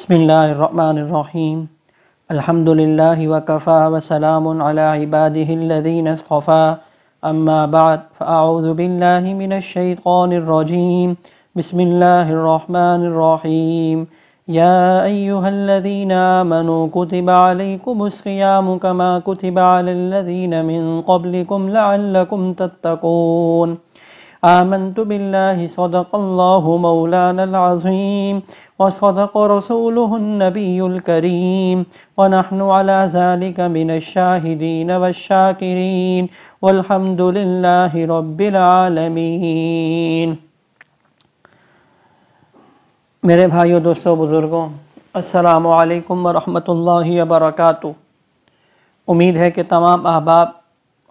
بسم اللہ الرحمن الرحیم الحمد للہ وکفا وسلام علی عباده الذین اصطفى اما بعد فاعوذ باللہ من الشیطان الرجیم بسم اللہ الرحمن الرحیم یا ایہا الذین آمنوا کتب علیکم الصیام کما کتب علی الذین من قبلکم لعلکم تتقون آمنت باللہ صدق اللہ مولانا العظیم وصدق رسوله النبی الکریم ونحن على ذلك من الشاہدین والشاکرین والحمد للہ رب العالمین۔ میرے بھائیو، دوستو، بزرگوں، السلام علیکم ورحمۃ اللہ وبرکاتہ۔ امید ہے کہ تمام احباب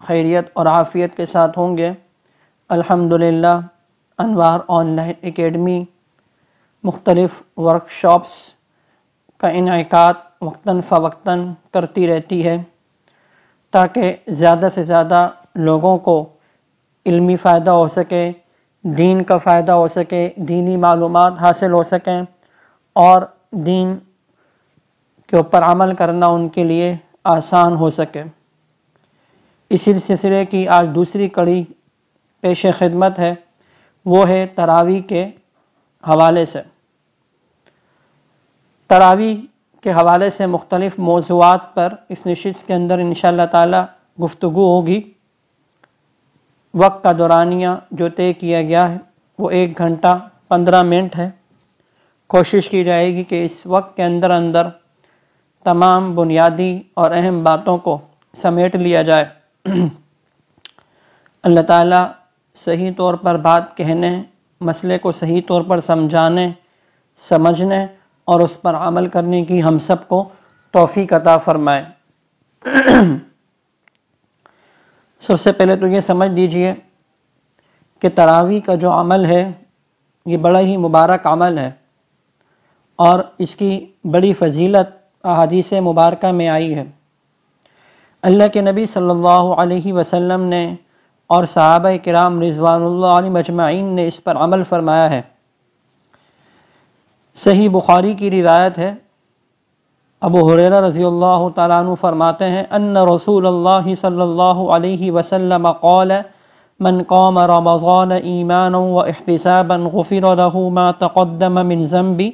خیریت اور عافیت کے ساتھ ہوں گے۔ الحمدللہ انوار آن لائن اکیڈمی مختلف ورکشاپس کا انعقاد وقتاً فوقتاً کرتی رہتی ہے تاکہ زیادہ سے زیادہ لوگوں کو علمی فائدہ ہو سکے، دین کا فائدہ ہو سکے، دینی معلومات حاصل ہو سکیں اور دین کے اوپر عمل کرنا ان کے لیے آسان ہو سکے۔ اسی سلسلے کی آج دوسری کڑی پیش خدمت ہے، وہ ہے تراویح کے حوالے سے۔ تراویح کے حوالے سے مختلف موضوعات پر اس نشست کے اندر انشاءاللہ تعالی گفتگو ہوگی۔ وقت کا دورانیہ جو طے کیا گیا ہے وہ 1 گھنٹہ 15 منٹ ہے۔ کوشش کی جائے گی کہ اس وقت کے اندر تمام بنیادی اور اہم باتوں کو سمیٹ لیا جائے۔ اللہ تعالیٰ صحیح طور پر بات کہنے، مسئلے کو صحیح طور پر سمجھانے، سمجھنے اور اس پر عمل کرنے کی ہم سب کو توفیق عطا فرمائے۔ سب سے پہلے تو یہ سمجھ لیجئے کہ تراویح کا جو عمل ہے یہ بڑا ہی مبارک عمل ہے اور اس کی بڑی فضیلت احادیث مبارکہ میں آئی ہے۔ اللہ کے نبی صلی اللہ علیہ وسلم نے اور صحابہ کرام رضوان اللہ علیہم اجمعین نے اس پر عمل فرمایا ہے۔ صحیح بخاری کی روایت ہے، ابو ہریرہ رضی اللہ تعالیٰ عنہ فرماتے ہیں ان رسول اللہ صلی اللہ علیہ وسلم قال من قام رمضان ایمانا واحتسابا غفر له ما تقدم من ذنبه،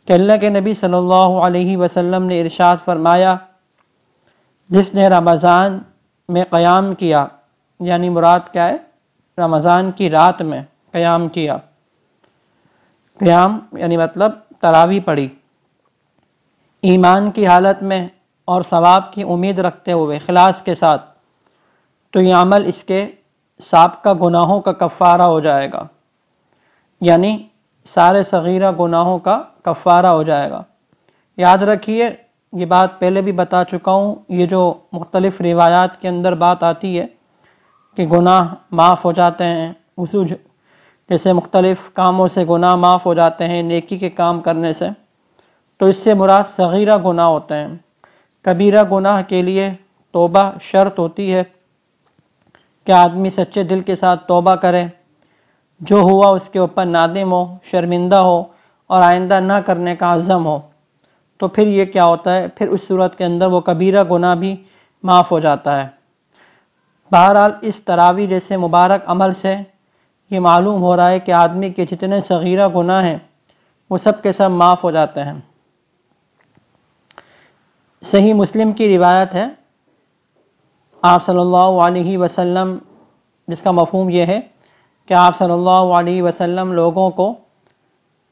کہ اللہ کے نبی صلی اللہ علیہ وسلم نے ارشاد فرمایا، جس نے رمضان میں قیام کیا، یعنی مراد کیا ہے؟ رمضان کی رات میں قیام کیا، قیام یعنی مطلب تراویح پڑھی، ایمان کی حالت میں اور ثواب کی امید رکھتے ہوئے اخلاص کے ساتھ، تو یہ عمل اس کے سابقہ گناہوں کا کفارہ ہو جائے گا، یعنی سارے صغیرہ گناہوں کا کفارہ ہو جائے گا۔ یاد رکھیے، یہ بات پہلے بھی بتا چکا ہوں، یہ جو مختلف روایات کے اندر بات آتی ہے کہ گناہ معاف ہو جاتے ہیں، جیسے مختلف کاموں سے گناہ معاف ہو جاتے ہیں نیکی کے کام کرنے سے، تو اس سے مراد صغیرہ گناہ ہوتے ہیں۔ کبیرہ گناہ کے لیے توبہ شرط ہوتی ہے کہ آدمی سچے دل کے ساتھ توبہ کرے، جو ہوا اس کے اوپر نادم ہو، شرمندہ ہو اور آئندہ نہ کرنے کا عزم ہو، تو پھر یہ کیا ہوتا ہے، پھر اس صورت کے اندر وہ کبیرہ گناہ بھی معاف ہو جاتا ہے۔ بہرحال اس تراویح جیسے مبارک عمل سے یہ معلوم ہو رہا ہے کہ آدمی کے جتنے صغیرہ گناہ ہیں وہ سب کے سب معاف ہو جاتے ہیں۔ صحیح مسلم کی روایت ہے، آپ صلی اللہ علیہ وسلم، جس کا مفہوم یہ ہے کہ آپ صلی اللہ علیہ وسلم لوگوں کو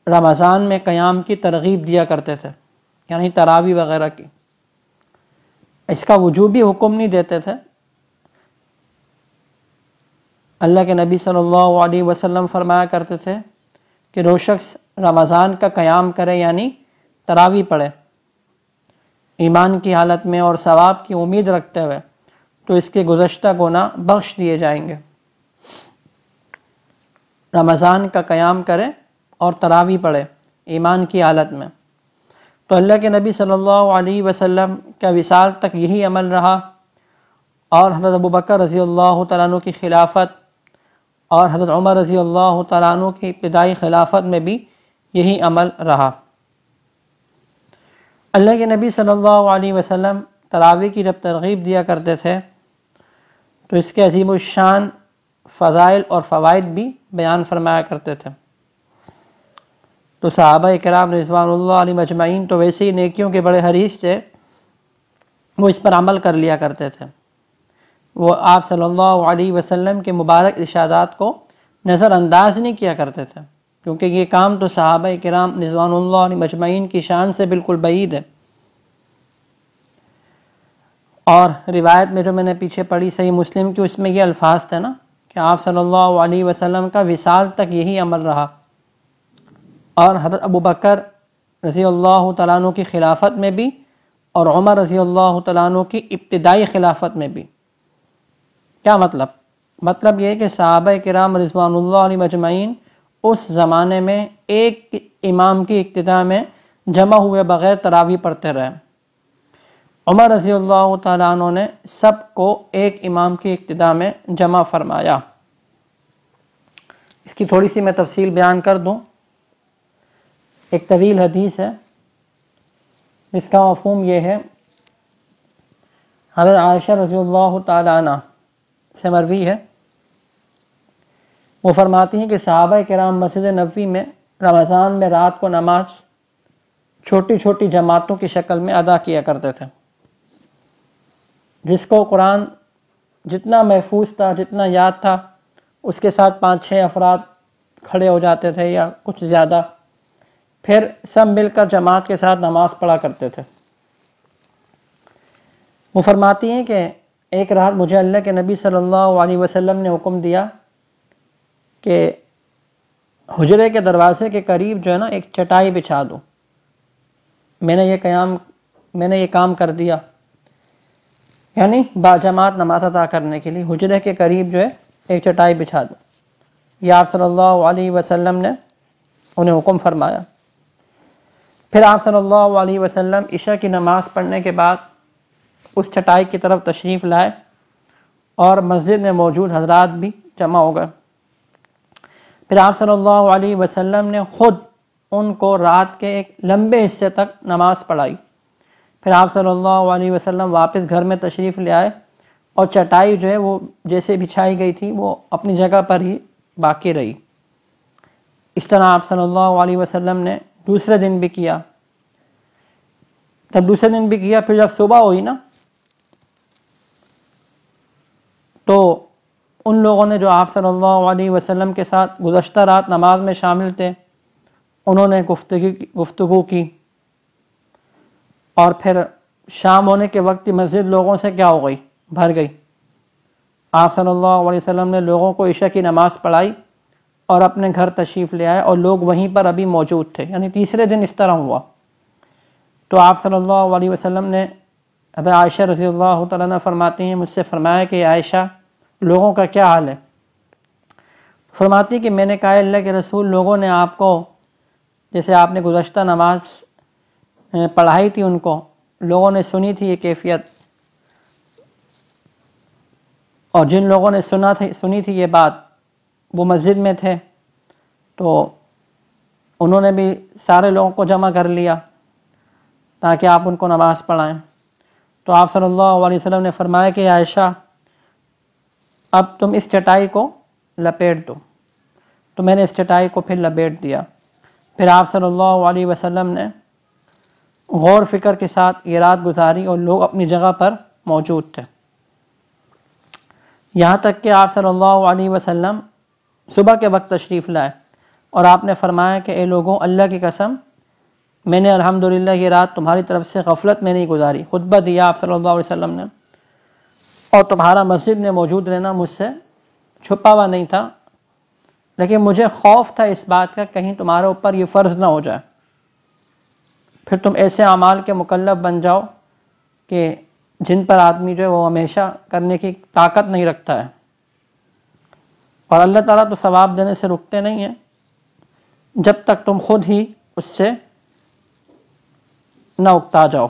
رمضان میں قیام کی ترغیب دیا کرتے تھے، یعنی تراویح وغیرہ کی۔ اس کا وجوبی حکم نہیں دیتے تھے۔ اللہ کے نبی صلی اللہ علیہ وسلم فرمایا کرتے تھے کہ جو شخص رمضان کا قیام کرے، یعنی تراویح پڑھے، ایمان کی حالت میں اور ثواب کی امید رکھتے ہوئے، تو اس کے گزشتہ گناہ بخش دیے جائیں گے۔ رمضان کا قیام کرے اور تراویح پڑھے ایمان کی حالت میں، تو اللہ کے نبی صلی اللہ علیہ وسلم کا وصال تک یہی عمل رہا، اور حضرت ابوبکر رضی اللہ تعالیٰ عنہ کی خلافت اور حضرت عمر رضی اللہ تعالیٰ عنہ کی ابتدائی خلافت میں بھی یہی عمل رہا۔ اللہ کے نبی صلی اللہ علیہ وسلم تراویح کی جب ترغیب دیا کرتے تھے تو اس کے عظیم الشان فضائل اور فوائد بھی بیان فرمایا کرتے تھے۔ تو صحابہ کرام رضوان اللہ علیہ مجمعین تو ویسے ہی نیکیوں کے بڑے حریص تھے، وہ اس پر عمل کر لیا کرتے تھے۔ وہ آپ صلی اللہ علیہ وسلم کے مبارک ارشادات کو نظر انداز نہیں کیا کرتے تھے، کیونکہ یہ کام تو صحابہ کرام رضوان اللہ علیہ مجمعین کی شان سے بالکل بعید ہے۔ اور روایت میں جو میں نے پیچھے پڑھی صحیح مسلم کی، اس میں یہ الفاظ تھے نا کہ آپ صلی اللہ علیہ وسلم کا وصال تک یہی عمل رہا، اور حضرت ابو بکر رضی اللہ تعالیٰ عنہ کی خلافت میں بھی اور عمر رضی اللہ تعالیٰ عنہ کی ابتدائی خلافت میں بھی۔ کیا مطلب یہ کہ صحابہ کرام رضوان اللہ علیہ مجمعین اس زمانے میں ایک امام کی اقتداء میں جمع ہوئے بغیر تراویح پڑھتے رہے۔ عمر رضی اللہ تعالیٰ عنہ نے سب کو ایک امام کی اقتداء میں جمع فرمایا۔ اس کی تھوڑی سی میں تفصیل بیان کر دوں۔ ایک طویل حدیث ہے، اس کا مفہوم یہ ہے، حضرت عائشہ رضی اللہ تعالیٰ عنہ سے مروی ہے، وہ فرماتی ہیں کہ صحابہ کرام مسجد نبوی میں رمضان میں رات کو نماز چھوٹی چھوٹی جماعتوں کی شکل میں ادا کیا کرتے تھے، جس کو قرآن جتنا محفوظ تھا، جتنا یاد تھا، اس کے ساتھ 5-6 افراد کھڑے ہو جاتے تھے یا کچھ زیادہ، پھر سب مل کر جماعت کے ساتھ نماز پڑھا کرتے تھے۔ وہ فرماتی ہیں کہ ایک رات مجھے اللہ کے نبی صلی اللہ علیہ وسلم نے حکم دیا کہ حجرے کے دروازے کے قریب جو ہے نا ایک چٹائی بچھا دو۔ میں نے یہ کام کر دیا، یعنی باجماعت نماز ادا کرنے کے لیے حجرے کے قریب جو ہے ایک چٹائی بچھا دو۔ یہ آپ صلی اللہ علیہ وسلم نے انہیں حکم فرمایا۔ پھر آپ صلی اللہ علیہ وسلم عشاء کی نماز پڑھنے کے بعد اس چٹائی کی طرف تشریف لائے اور مسجد میں موجود حضرات بھی جمع ہو گئے۔ پھر آپ صلی اللہ علیہ وسلم نے خود ان کو رات کے ایک لمبے حصے تک نماز پڑھائی۔ پھر آپ صلی اللہ علیہ وسلم واپس گھر میں تشریف لے آئے اور چٹائی جو ہے وہ جیسے بچھائی گئی تھی وہ اپنی جگہ پر ہی باقی رہی۔ اس طرح آپ صلی اللہ علیہ وسلم نے دوسرے دن بھی کیا۔ پھر جب صبح ہوئی نا تو ان لوگوں نے جو آپ صلی اللہ علیہ وسلم کے ساتھ گزشتہ رات نماز میں شامل تھے، انہوں نے گفتگو کی، اور پھر شام ہونے کے وقت کی مسجد لوگوں سے کیا ہو گئی، بھر گئی۔ آپ صلی اللہ علیہ وسلم نے لوگوں کو عشاء کی نماز پڑھائی اور اپنے گھر تشریف لے آئے، اور لوگ وہیں پر ابھی موجود تھے، یعنی تیسرے دن اس طرح ہوا۔ تو آپ صلی اللہ علیہ وسلم نے حضرت عائشہ رضی اللہ تعالیٰ عنہ فرماتی ہیں، مجھ سے فرمایا کہ عائشہ لوگوں کا کیا حال ہے؟ فرماتی کہ میں نے کہا اللہ کے رسول، لوگوں نے آپ کو، جیسے آپ نے گزشتہ نماز پڑھائی تھی، ان کو لوگوں نے سنی تھی یہ کیفیت، اور جن لوگوں نے سنی تھی یہ بات وہ مسجد میں تھے، تو انہوں نے بھی سارے لوگوں کو جمع کر لیا تاکہ آپ ان کو نماز پڑھائیں۔ تو آپ صلی اللہ علیہ وسلم نے فرمایا کہ عائشہ اب تم اس چٹائی کو لپیٹ دو۔ تو میں نے اس چٹائی کو پھر لپیٹ دیا۔ پھر آپ صلی اللہ علیہ وسلم نے غور فکر کے ساتھ یہ رات گزاری اور لوگ اپنی جگہ پر موجود تھے، یہاں تک کہ آپ صلی اللہ علیہ وسلم صبح کے وقت تشریف لائے اور آپ نے فرمایا کہ اے لوگوں، اللہ کی قسم میں نے الحمدللہ یہ رات تمہاری طرف سے غفلت میں نہیں گزاری۔ خطبہ دیا آپ صلی اللہ علیہ وسلم نے، اور تمہارا مسجد میں موجود رہنا مجھ سے چھپا ہوا نہیں تھا، لیکن مجھے خوف تھا اس بات کا کہیں تمہارے اوپر یہ فرض نہ ہو جائے، پھر تم ایسے اعمال کے مکلف بن جاؤ کہ جن پر آدمی جو ہے وہ ہمیشہ کرنے کی طاقت نہیں رکھتا ہے، اور اللہ تعالیٰ تو ثواب دینے سے رکتے نہیں ہیں جب تک تم خود ہی اس سے نہ اکتا جاؤ۔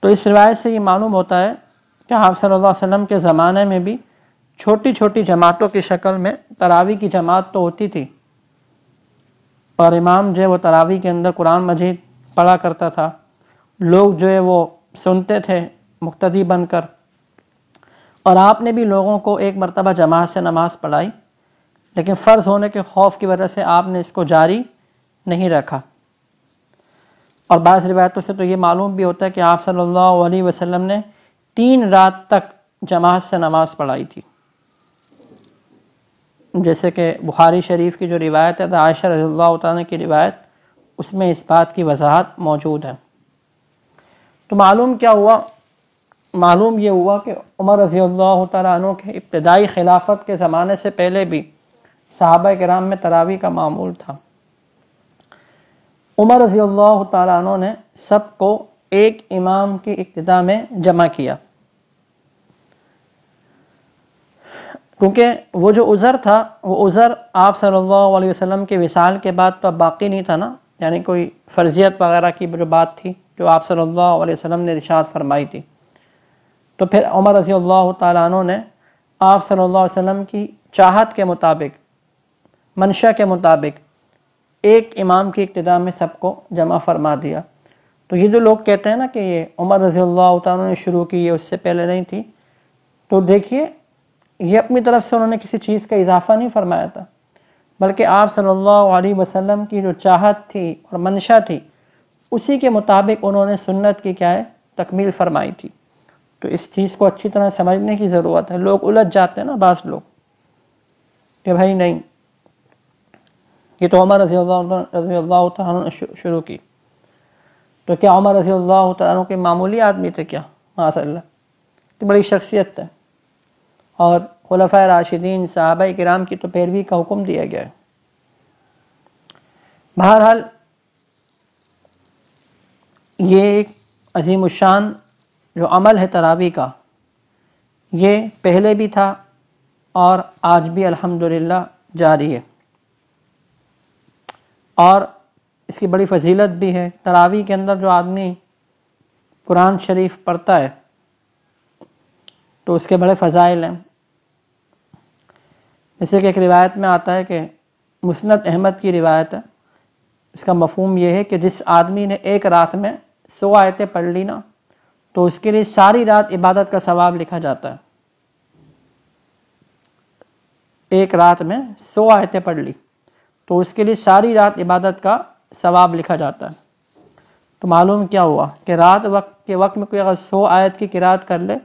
تو اس روایت سے یہ معلوم ہوتا ہے کہ آپ صلی اللہ علیہ وسلم کے زمانے میں بھی چھوٹی چھوٹی جماعتوں کی شکل میں تراویح کی جماعت تو ہوتی تھی، اور امام جو ہے وہ تراویح کے اندر قرآن مجید پڑھا کرتا تھا، لوگ جو ہے وہ سنتے تھے مقتدی بن کر، اور آپ نے بھی لوگوں کو ایک مرتبہ جماعت سے نماز پڑھائی، لیکن فرض ہونے کے خوف کی وجہ سے آپ نے اس کو جاری نہیں رکھا۔ اور بعض روایتوں سے تو یہ معلوم بھی ہوتا ہے کہ آپ صلی اللہ علیہ وسلم نے 3 رات تک جماعت سے نماز پڑھائی تھی، جیسے کہ بخاری شریف کی جو روایت ہے عائشہ رضی اللہ تعالیٰ کی روایت، اس میں اس بات کی وضاحت موجود ہے۔ تو معلوم کیا ہوا؟ معلوم یہ ہوا کہ عمر رضی اللہ تعالیٰ عنہ کے ابتدائی خلافت کے زمانے سے پہلے بھی صحابہ کرام میں تراویح کا معمول تھا۔ عمر رضی اللہ تعالیٰ عنہ نے سب کو ایک امام کی اقتداء میں جمع کیا، کیونکہ وہ جو عذر تھا، وہ عذر آپ صلی اللہ علیہ وسلم کے وصال کے بعد تو اب باقی نہیں تھا نا، یعنی کوئی فرضیت وغیرہ کی جو بات تھی جو آپ صلی اللہ علیہ وسلم نے ارشاد فرمائی تھی، تو پھر عمر رضی اللہ تعالیٰ عنہ نے آپ صلی اللہ علیہ وسلم کی چاہت کے مطابق، منشا کے مطابق ایک امام کی اقتداء میں سب کو جمع فرما دیا۔ تو یہ جو لوگ کہتے ہیں نا کہ یہ عمر رضی اللہ تعالیٰ عنہ نے شروع کی، یہ اس سے پہلے نہیں تھی، تو دیکھیے یہ اپنی طرف سے انہوں نے کسی چیز کا اضافہ نہیں فرمایا تھا، بلکہ آپ صلی اللہ علیہ وسلم کی جو چاہت تھی اور منشا تھی اسی کے مطابق انہوں نے سنت کی کیا ہے تکمیل فرمائی تھی۔ تو اس چیز کو اچھی طرح سمجھنے کی ضرورت ہے۔ لوگ الجھ جاتے ہیں نا بعض لوگ کہ بھائی نہیں، یہ تو عمر رضی اللہ تعالیٰ نے شروع کی، تو کیا عمر رضی اللہ تعالیٰ کے معمولی آدمی تھے کیا؟ ماشاء اللہ، تو بڑی شخصیت ہے، اور خلفائے راشدین صحابہ کرام کی تو پیروی کا حکم دیا گیا ہے۔ بہرحال یہ ایک عظیم الشان جو عمل ہے تراویح کا، یہ پہلے بھی تھا اور آج بھی الحمدللہ جاری ہے، اور اس کی بڑی فضیلت بھی ہے۔ تراویح کے اندر جو آدمی قرآن شریف پڑھتا ہے تو اس کے بڑے فضائل ہیں، جیسے کہ ایک روایت میں آتا ہے کہ مسند احمد کی روایت ہے، اس کا مفہوم یہ ہے کہ جس آدمی نے ایک رات میں 100 آیتیں پڑھ لی نا تو اس کے لیے ساری رات عبادت کا ثواب لکھا جاتا ہے۔ ایک رات میں 100 آیتیں پڑھ لی تو اس کے لیے ساری رات عبادت کا ثواب لکھا جاتا ہے۔ تو معلوم کیا ہوا کہ رات کے وقت میں کوئی اگر 100 آیت کی قرات کر لے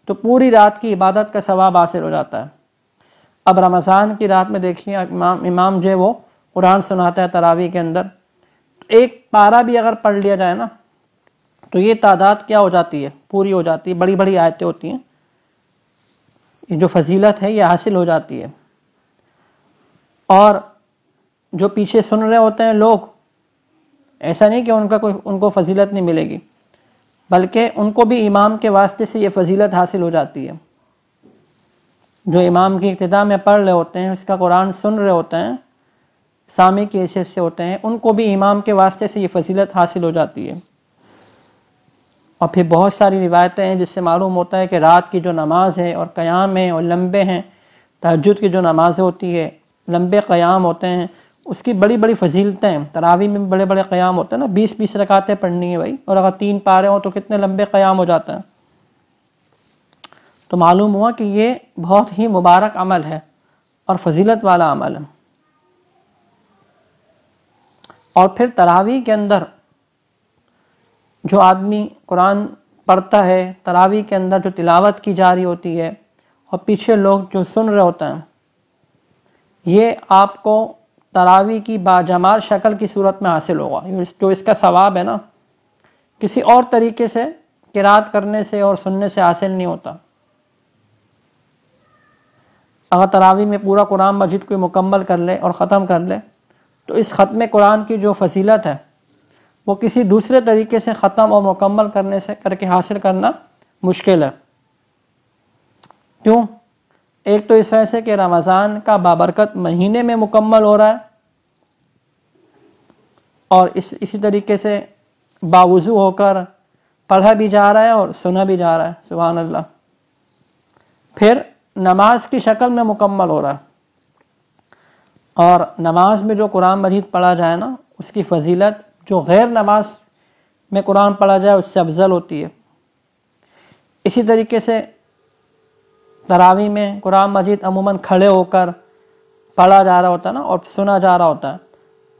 تو پوری رات کی عبادت کا ثواب حاصل ہو جاتا ہے۔ اب رمضان کی رات میں دیکھیے امام جو ہے وہ قرآن سناتا ہے تراویح کے اندر، ایک پارہ بھی اگر پڑھ لیا جائے نا تو یہ تعداد کیا ہو جاتی ہے؟ پوری ہو جاتی ہے، بڑی بڑی آیتیں ہوتی ہیں، یہ جو فضیلت ہے یہ حاصل ہو جاتی ہے۔ اور جو پیچھے سن رہے ہوتے ہیں لوگ، ایسا نہیں کہ ان کو فضیلت نہیں ملے گی، بلکہ ان کو بھی امام کے واسطے سے یہ فضیلت حاصل ہو جاتی ہے۔ جو امام کی اقتداء میں پڑھ رہے ہوتے ہیں، اس کا قرآن سن رہے ہوتے ہیں، سامع کی حیثیت سے ہوتے ہیں، ان کو بھی امام کے واسطے سے یہ فضیلت حاصل ہو جاتی ہے۔ اور پھر بہت ساری روایتیں ہیں جس سے معلوم ہوتا ہے کہ رات کی جو نماز ہے اور قیام ہے اور لمبے ہیں، تہجد کی جو نمازیں ہوتی ہے، لمبے قیام ہوتے ہیں، اس کی بڑی بڑی فضیلتیں ہیں۔ تراویح میں بڑے بڑے قیام ہوتے ہیں نا، 20 رکعتیں پڑھنی ہے بھائی، اور اگر 3 پارے ہوں تو کتنے لمبے قیام ہو جاتے ہیں۔ تو معلوم ہوا کہ یہ بہت ہی مبارک عمل ہے اور فضیلت والا عمل ہے۔ اور پھر تراویح کے اندر جو آدمی قرآن پڑھتا ہے، تراویح کے اندر جو تلاوت کی جاری ہوتی ہے اور پیچھے لوگ جو سن رہے ہوتے ہیں، یہ آپ کو تراویح کی باجماع شکل کی صورت میں حاصل ہوگا۔ جو اس کا ثواب ہے نا، کسی اور طریقے سے قرات کرنے سے اور سننے سے حاصل نہیں ہوتا۔ اگر تراویح میں پورا قرآن مجید کو مکمل کر لے اور ختم کر لے تو اس ختم قرآن کی جو فضیلت ہے وہ کسی دوسرے طریقے سے ختم اور مکمل کرنے سے کر کے حاصل کرنا مشکل ہے۔ کیوں؟ ایک تو اس وجہ سے کہ رمضان کا بابرکت مہینے میں مکمل ہو رہا ہے، اور اسی طریقے سے باوضو ہو کر پڑھا بھی جا رہا ہے اور سنا بھی جا رہا ہے، سبحان اللہ۔ پھر نماز کی شکل میں مکمل ہو رہا ہے، اور نماز میں جو قرآن مجید پڑھا جائے نا، اس کی فضیلت جو غیر نماز میں قرآن پڑھا جائے اس سے افضل ہوتی ہے۔ اسی طریقے سے تراویح میں قرآن مجید عموماً کھڑے ہو کر پڑھا جا رہا ہوتا ہے نا، اور سنا جا رہا ہوتا ہے،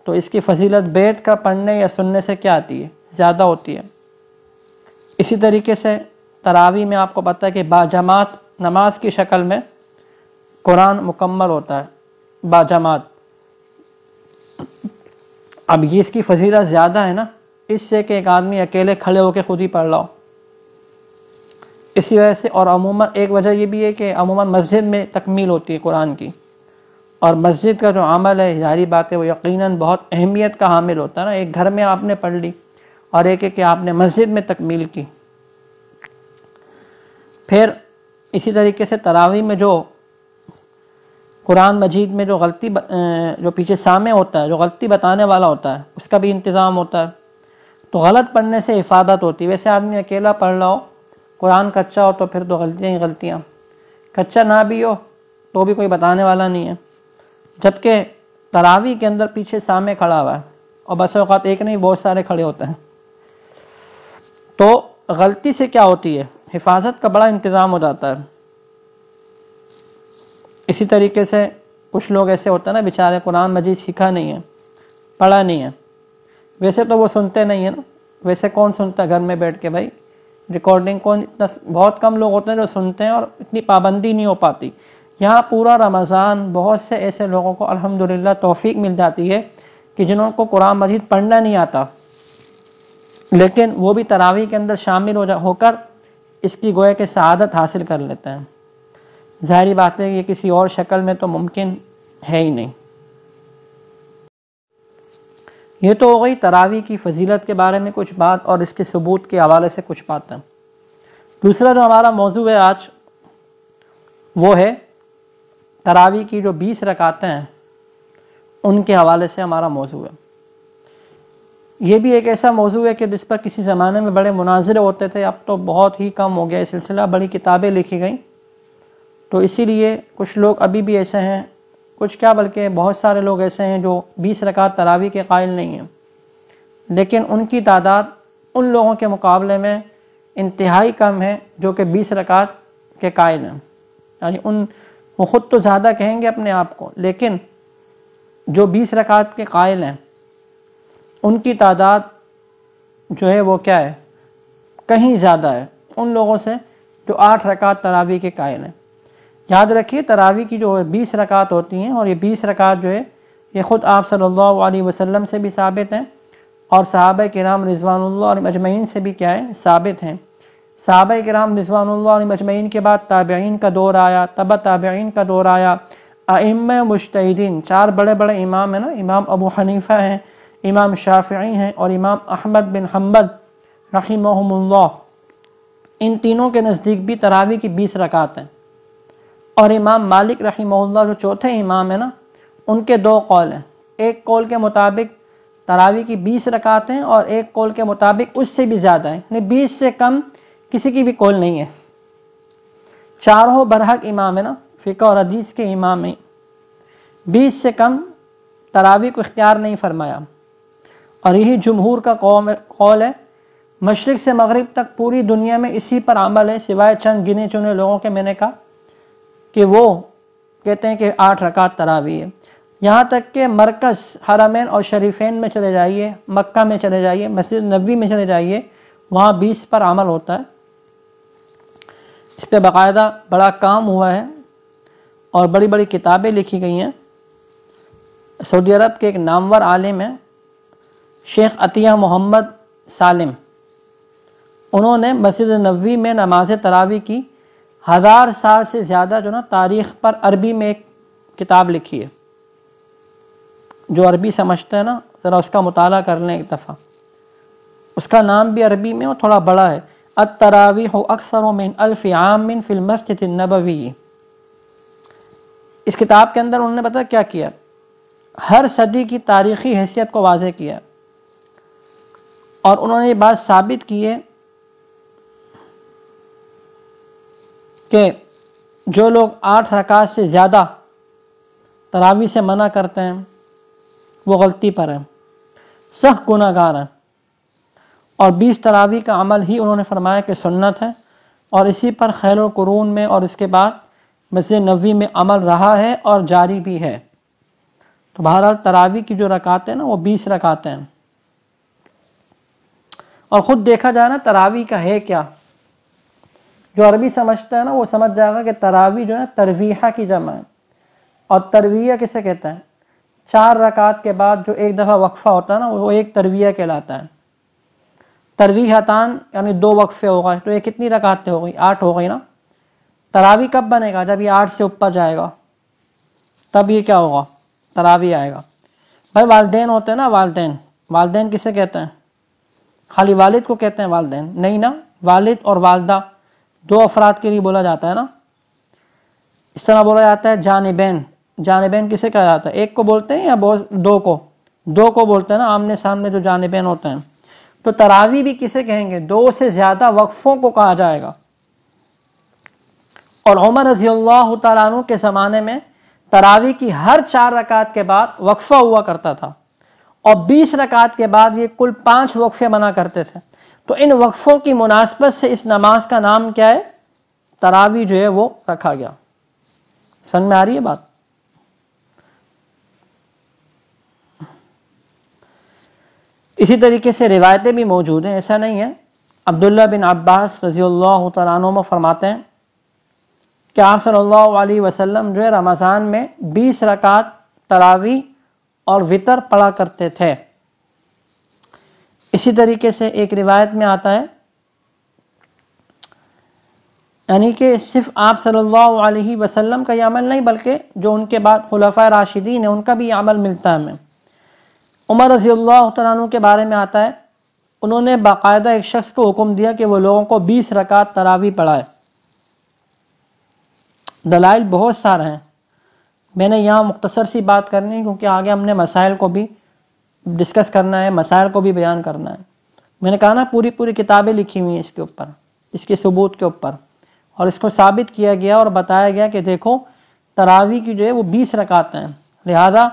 تو اس کی فضیلت بیٹھ کر پڑھنے یا سننے سے کیا آتی ہے؟ زیادہ ہوتی ہے۔ اسی طریقے سے تراویح میں آپ کو پتہ ہے کہ باجماعت نماز کی شکل میں قرآن مکمل ہوتا ہے باجماعت۔ اب یہ اس کی فضیلت زیادہ ہے نا اس سے کہ ایک آدمی اکیلے کھڑے ہو کے خود ہی پڑھ رہا ہو۔ اسی وجہ سے، اور عموماً ایک وجہ یہ بھی ہے کہ عموماً مسجد میں تکمیل ہوتی ہے قرآن کی، اور مسجد کا جو عمل ہے ظاہری بات ہے وہ یقیناً بہت اہمیت کا حامل ہوتا ہے نا۔ ایک گھر میں آپ نے پڑھ لی اور ایک ہے کہ آپ نے مسجد میں تکمیل کی۔ پھر اسی طریقے سے تراویح میں جو قرآن مجید میں جو غلطی جو پیچھے سامع ہوتا ہے، جو غلطی بتانے والا ہوتا ہے، اس کا بھی انتظام ہوتا ہے، تو غلط پڑھنے سے حفاظت ہوتی ہے۔ ویسے آدمی اکیلا پڑھ رہا ہو، قرآن کچا ہو تو پھر تو غلطیاں ہی غلطیاں، کچا نہ بھی ہو تو بھی کوئی بتانے والا نہیں ہے۔ جبکہ تراویح کے اندر پیچھے سامع کھڑا ہوا ہے، اور بس اوقات ایک نہیں بہت سارے کھڑے ہوتے ہیں، تو غلطی سے کیا ہوتی ہے؟ حفاظت کا بڑا انتظام ہو جاتا ہے۔ اسی طریقے سے کچھ لوگ ایسے ہوتے ہیں نا بیچارے قرآن مجید سیکھا نہیں ہے، پڑھا نہیں ہے، ویسے تو وہ سنتے نہیں ہیں نا، ویسے کون سنتا ہے گھر میں بیٹھ کے بھائی؟ ریکارڈنگ کون، بہت کم لوگ ہوتے ہیں جو سنتے ہیں، اور اتنی پابندی نہیں ہو پاتی۔ یہاں پورا رمضان بہت سے ایسے لوگوں کو الحمدللہ توفیق مل جاتی ہے کہ جنہوں کو قرآن مجید پڑھنا نہیں آتا، لیکن وہ بھی تراویح کے اندر شامل ہو کر اس کی گویا کہ سعادت حاصل کر لیتے ہیں۔ ظاہری بات ہے یہ کسی اور شکل میں تو ممکن ہے ہی نہیں۔ یہ تو ہو گئی تراویح کی فضیلت کے بارے میں کچھ بات، اور اس کے ثبوت کے حوالے سے کچھ باتیں۔ دوسرا جو ہمارا موضوع ہے آج، وہ ہے تراویح کی جو 20 رکعتیں ہیں ان کے حوالے سے ہمارا موضوع ہے۔ یہ بھی ایک ایسا موضوع ہے کہ جس پر کسی زمانے میں بڑے مناظرے ہوتے تھے، اب تو بہت ہی کم ہو گیا یہ سلسلہ، بڑی کتابیں لکھی گئیں، تو اسی لیے کچھ لوگ ابھی بھی ایسے ہیں، کچھ کیا بلکہ بہت سارے لوگ ایسے ہیں جو 20 رکعت تراویح کے قائل نہیں ہیں، لیکن ان کی تعداد ان لوگوں کے مقابلے میں انتہائی کم ہے جو کہ 20 رکعت کے قائل ہیں۔ یعنی وہ خود تو زیادہ کہیں گے اپنے آپ کو، لیکن جو 20 رکعت کے قائل ہیں ان کی تعداد جو ہے وہ کیا ہے؟ کہیں زیادہ ہے ان لوگوں سے جو 8 رکعت تراویح کے قائل ہیں۔ یاد رکھیے تراویح کی جو 20 رکعت ہوتی ہیں، اور یہ 20 رکعت جو ہے یہ خود آپ صلی اللہ علیہ وسلم سے بھی ثابت ہیں، اور صحابہ کرام رضوان اللہ علیہم اجمعین سے بھی کیا ہے؟ ثابت ہیں۔ صحابہ کرام رضوان اللہ علیہم اجمعین کے بعد تابعین کا دور آیا، تبع تابعین کا دور آیا، ائمہ مجتہدین، 4 بڑے بڑے امام ہیں نا، امام ابو حنیفہ ہیں، امام شافعی ہیں، اور امام احمد بن حنبل رحمہم اللہ، ان تینوں کے نزدیک بھی تراویح کی 20 رکعت ہیں۔ اور امام مالک رحمہ اللہ جو چوتھے امام ہیں نا، ان کے 2 قول ہیں۔ ایک قول کے مطابق تراویح کی 20 رکعت ہیں، اور ایک قول کے مطابق اس سے بھی زیادہ ہیں، یعنی 20 سے کم کسی کی بھی قول نہیں ہے۔ چاروں برحق امام ہے نا، فقہ اور حدیث کے امام ہیں، 20 سے کم تراویح کو اختیار نہیں فرمایا، اور یہی جمہور کا قول ہے۔ مشرق سے مغرب تک پوری دنیا میں اسی پر عمل ہے، سوائے چند گنے چنے لوگوں کے، میں نے کہا کہ وہ کہتے ہیں کہ 8 رکعت تراویح ہے۔ یہاں تک کہ مرکز حرمین اور شریفین میں چلے جائیے، مکہ میں چلے جائیے، مسجد نبوی میں چلے جائیے، وہاں 20 پر عمل ہوتا ہے۔ اس پہ باقاعدہ بڑا کام ہوا ہے اور بڑی بڑی کتابیں لکھی گئی ہیں۔ سعودی عرب کے ایک نامور عالم ہیں شیخ عطیہ محمد سالم، انہوں نے مسجد نبوی میں نماز تراویح کی 1000 سال سے زیادہ جو نا تاریخ پر عربی میں ایک کتاب لکھی ہے۔ جو عربی سمجھتے ہیں نا ذرا اس کا مطالعہ کر لیں ایک دفعہ، اس کا نام بھی عربی میں اور تھوڑا بڑا ہے، التراویح اکثر من 1000 عام فی المسجد النبوی۔ اس کتاب کے اندر انہوں نے پتہ کیا کیا؟ ہر صدی کی تاریخی حیثیت کو واضح کیا، اور انہوں نے یہ بات ثابت کی ہے کہ جو لوگ 8 رکعت سے زیادہ تراویح سے منع کرتے ہیں وہ غلطی پر ہیں، سخت گناہ گار ہیں، اور 20 تراویح کا عمل ہی انہوں نے فرمایا کہ سنت ہے، اور اسی پر خیر القرون میں اور اس کے بعد مسجد نبوی میں عمل رہا ہے اور جاری بھی ہے۔ تو بہرحال تراویح کی جو رکعتیں ہیں نا وہ 20 رکعتیں ہیں۔ اور خود دیکھا جائے نا تراویح کا ہے کیا، جو عربی سمجھتا ہے نا وہ سمجھ جائے گا کہ تراویح جو ہے ترویحہ کی جمع ہے، اور ترویہ کسے کہتے ہیں؟ 4 رکعت کے بعد جو ایک دفعہ وقفہ ہوتا ہے نا وہ ایک ترویہ کہلاتا ہے۔ ترویحتان یعنی 2 وقفے ہو گئے، تو یہ کتنی رکعتیں ہو گئی؟ 8 ہو گئی نا۔ تراویح کب بنے گا؟ جب یہ 8 سے اوپر جائے گا، تب یہ کیا ہوگا؟ تراویح آئے گا۔ بھائی والدین ہوتے ہیں نا، والدین کسے کہتے ہیں؟ خالی والد کو کہتے ہیں والدین؟ نہیں نا، والد اور والدہ 2 افراد کے لیے بولا جاتا ہے نا۔ اس طرح بولا جاتا ہے جانبین۔ جانبین کسے کہا جاتا ہے؟ ایک کو بولتے ہیں یا 2 کو؟ 2 کو بولتے ہیں نا، آمنے سامنے جو جانبین ہوتے ہیں۔ تو تراویح بھی کسے کہیں گے؟ 2 سے زیادہ وقفوں کو کہا جائے گا۔ اور عمر رضی اللہ تعالیٰ عنہ کے زمانے میں تراویح کی ہر 4 رکعت کے بعد وقفہ ہوا کرتا تھا، اور 20 رکعت کے بعد یہ کل 5 وقفے بنا کرتے تھے۔ تو ان وقفوں کی مناسبت سے اس نماز کا نام کیا ہے؟ تراویح جو ہے وہ رکھا گیا۔ سمجھ میں آ رہی ہے بات؟ اسی طریقے سے روایتیں بھی موجود ہیں، ایسا نہیں ہے۔ عبداللہ بن عباس رضی اللہ تعالیٰ عنہ فرماتے ہیں کہ آپ صلی اللہ علیہ وسلم جو ہے رمضان میں 20 رکعت تراویح اور وتر پڑھا کرتے تھے۔ اسی طریقے سے ایک روایت میں آتا ہے، یعنی کہ صرف آپ صلی اللہ علیہ وسلم کا یہ عمل نہیں بلکہ جو ان کے بعد خلفائے راشدین ہیں ان کا بھی یہ عمل ملتا ہے ہمیں۔ عمر رضی اللہ تعالیٰ عنہ کے بارے میں آتا ہے، انہوں نے باقاعدہ ایک شخص کو حکم دیا کہ وہ لوگوں کو 20 رکعت تراویح پڑھائے۔ دلائل بہت سارے ہیں، میں نے یہاں مختصر سی بات کرنی ہے کیونکہ آگے ہم نے مسائل کو بھی ڈسکس کرنا ہے، مسائل کو بھی بیان کرنا ہے۔ میں نے کہا نا پوری کتابیں لکھی ہوئی ہیں اس کے اوپر، اس کے ثبوت کے اوپر، اور اس کو ثابت کیا گیا اور بتایا گیا کہ دیکھو تراویح کی جو ہے وہ 20 رکعتیں ہیں، لہذا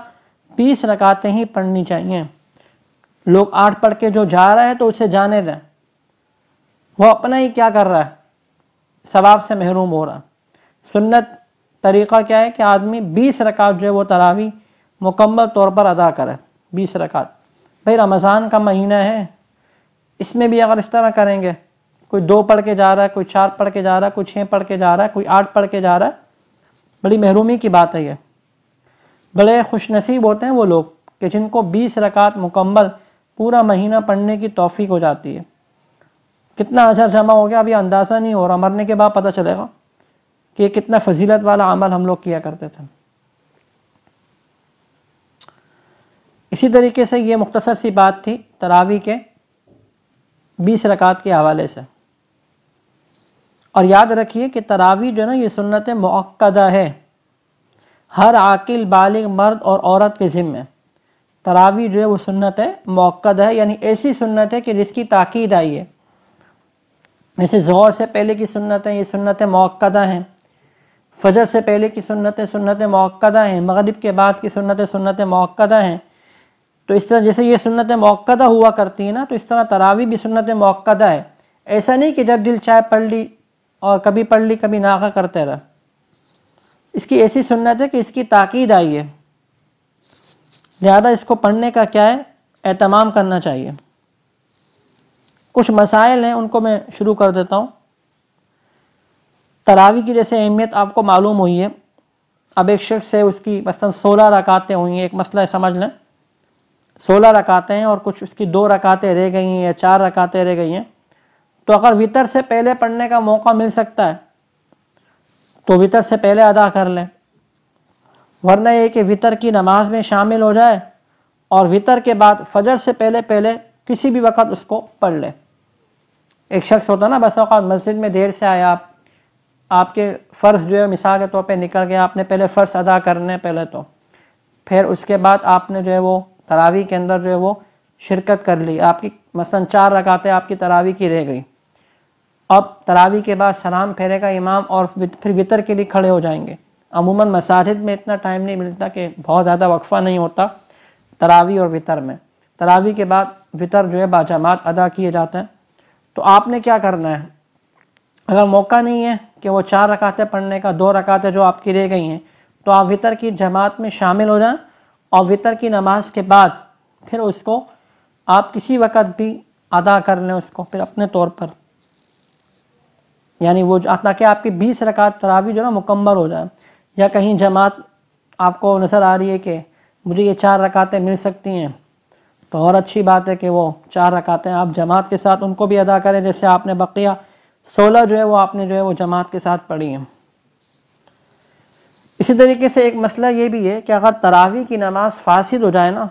20 رکعتیں ہی پڑھنی چاہیے۔ لوگ 8 پڑھ کے جو جا رہا ہے تو اسے جانے دیں، وہ اپنا ہی کیا کر رہا ہے؟ ثواب سے محروم ہو رہا ہے۔ سنت طریقہ کیا ہے کہ آدمی 20 رکعت جو ہے وہ تراویح مکمل طور پر ادا کرے۔ 20 رکعت بھائی رمضان کا مہینہ ہے، اس میں بھی اگر اس طرح کریں گے، کوئی 2 پڑھ کے جا رہا ہے، کوئی 4 پڑھ کے جا رہا ہے، کوئی 6 پڑھ کے جا رہا ہے، کوئی 8 پڑھ کے جا رہا ہے، بڑی محرومی کی بات ہے یہ۔ بڑے خوش نصیب ہوتے ہیں وہ لوگ کہ جن کو 20 رکعت مکمل پورا مہینہ پڑھنے کی توفیق ہو جاتی ہے۔ کتنا اجر جمع ہو گیا ابھی اندازہ نہیں ہو رہا، مرنے کے بعد پتہ چلے گا کہ کتنا فضیلت والا عمل ہم لوگ کیا کرتے تھے۔ اسی طریقے سے یہ مختصر سی بات تھی تراویح کے 20 رکعت کے حوالے سے۔ اور یاد رکھیے کہ تراویح جو ہے نا یہ سنت مؤکدہ ہے، ہر عاقل بالغ مرد اور عورت کے ذمہ تراویح جو ہے وہ سنت مؤکدہ ہے، یعنی ایسی سنت ہے کہ جس کی تاکید آئی ہے۔ جیسے ظہر سے پہلے کی سنتیں یہ سنت مؤکدہ ہیں، فجر سے پہلے کی سنتیں سنت مؤکدہ ہیں، مغرب کے بعد کی سنتیں سنت مؤکدہ ہیں۔ تو اس طرح جیسے یہ سنت مؤکدہ ہوا کرتی ہے نا، تو اس طرح تراویح بھی سنت مؤکدہ ہے۔ ایسا نہیں کہ جب دل چاہے پڑھ لی اور کبھی پڑھ لی کبھی ناغہ کرتے رہے۔ اس کی ایسی سنت ہے کہ اس کی تاکید آئی ہے، لہذا اس کو پڑھنے کا کیا ہے؟ اہتمام کرنا چاہیے۔ کچھ مسائل ہیں ان کو میں شروع کر دیتا ہوں۔ تراویح کی جیسے اہمیت آپ کو معلوم ہوئی ہے، اب ایک شخص سے اس کی مثلا 16 رکعتیں ہوئی ہیں، ایک مسئلہ سمجھ لیں 16 رکعتیں ہیں اور کچھ اس کی 2 رکعتیں رہ گئی ہیں یا 4 رکعتیں رہ گئی ہیں، تو اگر وتر سے پہلے پڑھنے کا موقع مل سکتا ہے تو وتر سے پہلے ادا کر لیں، ورنہ یہ کہ وتر کی نماز میں شامل ہو جائے اور وتر کے بعد فجر سے پہلے کسی بھی وقت اس کو پڑھ لے۔ ایک شخص ہوتا نا بس اوقات مسجد میں دیر سے آیا، آپ کے فرض جو ہے مثال کے طور پہ نکل گیا، آپ نے پہلے فرض ادا کرنے پہلے تو پھر اس کے بعد آپ نے جو ہے وہ تراویح کے اندر جو ہے وہ شرکت کر لی، آپ کی مثلا 4 رکعتیں آپ کی تراویح کی رہ گئی، اب تراویح کے بعد سلام پھیرے گا امام اور پھر وتر کے لیے کھڑے ہو جائیں گے۔ عموماً مساجد میں اتنا ٹائم نہیں ملتا کہ بہت زیادہ وقفہ نہیں ہوتا تراویح اور وتر میں۔ تراویح کے بعد وطر جو ہے باجماعت ادا کیے جاتے ہیں۔ تو آپ نے کیا کرنا ہے، اگر موقع نہیں ہے کہ وہ 4 رکعتیں پڑھنے کا، 2 رکعتیں جو آپ کی رہ گئی ہیں، تو آپ وطر کی جماعت میں شامل ہو جائیں، اور وطر کی نماز کے بعد پھر اس کو آپ کسی وقت بھی ادا کر لیں اس کو پھر اپنے طور پر، یعنی وہ تاکہ آپ کی 20 رکعت تراویح جو نا مکمل ہو جائے۔ یا کہیں جماعت آپ کو نظر آ رہی ہے کہ مجھے یہ 4 رکعتیں مل سکتی ہیں، تو اور اچھی بات ہے کہ وہ 4 رکعتیں آپ جماعت کے ساتھ ان کو بھی ادا کریں، جیسے آپ نے بقیہ 16 جو ہے وہ آپ نے جو ہے وہ جماعت کے ساتھ پڑھی ہیں۔ اسی طریقے سے ایک مسئلہ یہ بھی ہے کہ اگر تراویح کی نماز فاسد ہو جائے نا،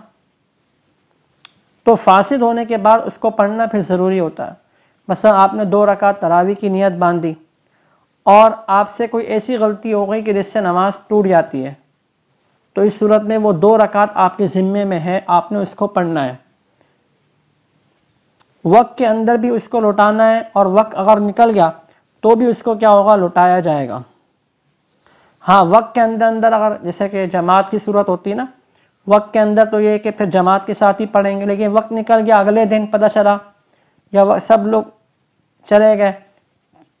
تو فاسد ہونے کے بعد اس کو پڑھنا پھر ضروری ہوتا ہے۔ مثلا آپ نے 2 رکعت تراویح کی نیت باندھی، اور آپ سے کوئی ایسی غلطی ہو گئی کہ جس سے نماز ٹوٹ جاتی ہے، تو اس صورت میں وہ 2 رکعت آپ کے ذمے میں ہے، آپ نے اس کو پڑھنا ہے۔ وقت کے اندر بھی اس کو لوٹانا ہے، اور وقت اگر نکل گیا تو بھی اس کو کیا ہوگا، لوٹایا جائے گا۔ ہاں، وقت کے اندر اگر جیسے کہ جماعت کی صورت ہوتی ہے نا، وقت کے اندر تو یہ ہے کہ پھر جماعت کے ساتھ ہی پڑھیں گے، لیکن وقت نکل گیا، اگلے دن پتہ چلا یا سب لوگ چلے گئے،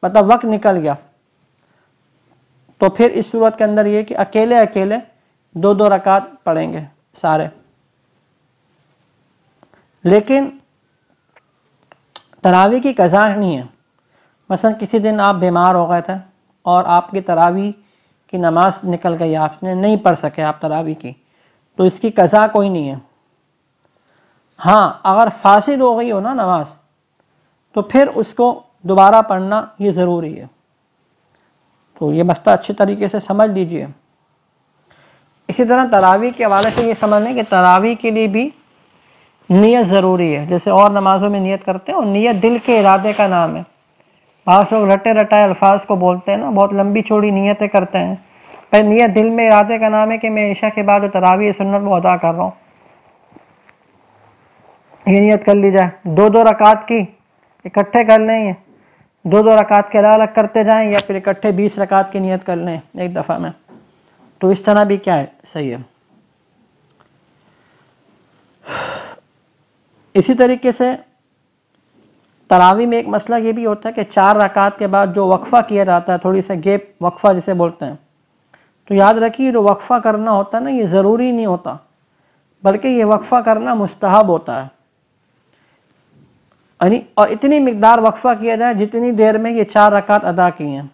مطلب وقت نکل گیا، تو پھر اس صورت کے اندر یہ کہ اکیلے 2 رکعت پڑھیں گے سارے۔ لیکن تراویح کی قضا نہیں ہے۔ مثلا کسی دن آپ بیمار ہو گئے تھے اور آپ کی تراویح کی نماز نکل گئی، آپ نے نہیں پڑھ سکے آپ تراویح کی، تو اس کی قضا کوئی نہیں ہے۔ ہاں، اگر فاسد ہو گئی ہو نا نماز، تو پھر اس کو دوبارہ پڑھنا یہ ضروری ہے۔ تو یہ مسئلہ اچھے طریقے سے سمجھ لیجئے۔ اسی طرح تراویح کے حوالے سے یہ سمجھ لیں کہ تراویح کے لیے بھی نیت ضروری ہے، جیسے اور نمازوں میں نیت کرتے ہیں، اور نیت دل کے ارادے کا نام ہے۔ بعض لوگ رٹے رٹائے الفاظ کو بولتے ہیں نا، بہت لمبی چوڑی نیتیں کرتے ہیں، پر نیت دل میں ارادے کا نام ہے کہ میں عشاء کے بعد جو تراویح سنت وہ ادا کر رہا ہوں، یہ نیت کر لی جائے۔ 2 رکعت کی اکٹھے کر لیں، یہ 2 رکعت کے الگ الگ کرتے جائیں، یا پھر اکٹھے 20 رکعت کی نیت کر لیں ایک دفعہ میں، تو اس طرح بھی کیا ہے، صحیح ہے۔ اسی طریقے سے تراویح میں ایک مسئلہ یہ بھی ہوتا ہے کہ 4 رکعت کے بعد جو وقفہ کیا جاتا ہے، تھوڑی سا گیپ، وقفہ جسے بولتے ہیں، تو یاد رکھیے جو وقفہ کرنا ہوتا ہے نا، یہ ضروری نہیں ہوتا، بلکہ یہ وقفہ کرنا مستحب ہوتا ہے، اور اتنی مقدار وقفہ کیا جائے جتنی دیر میں یہ 4 رکعت ادا کی ہیں۔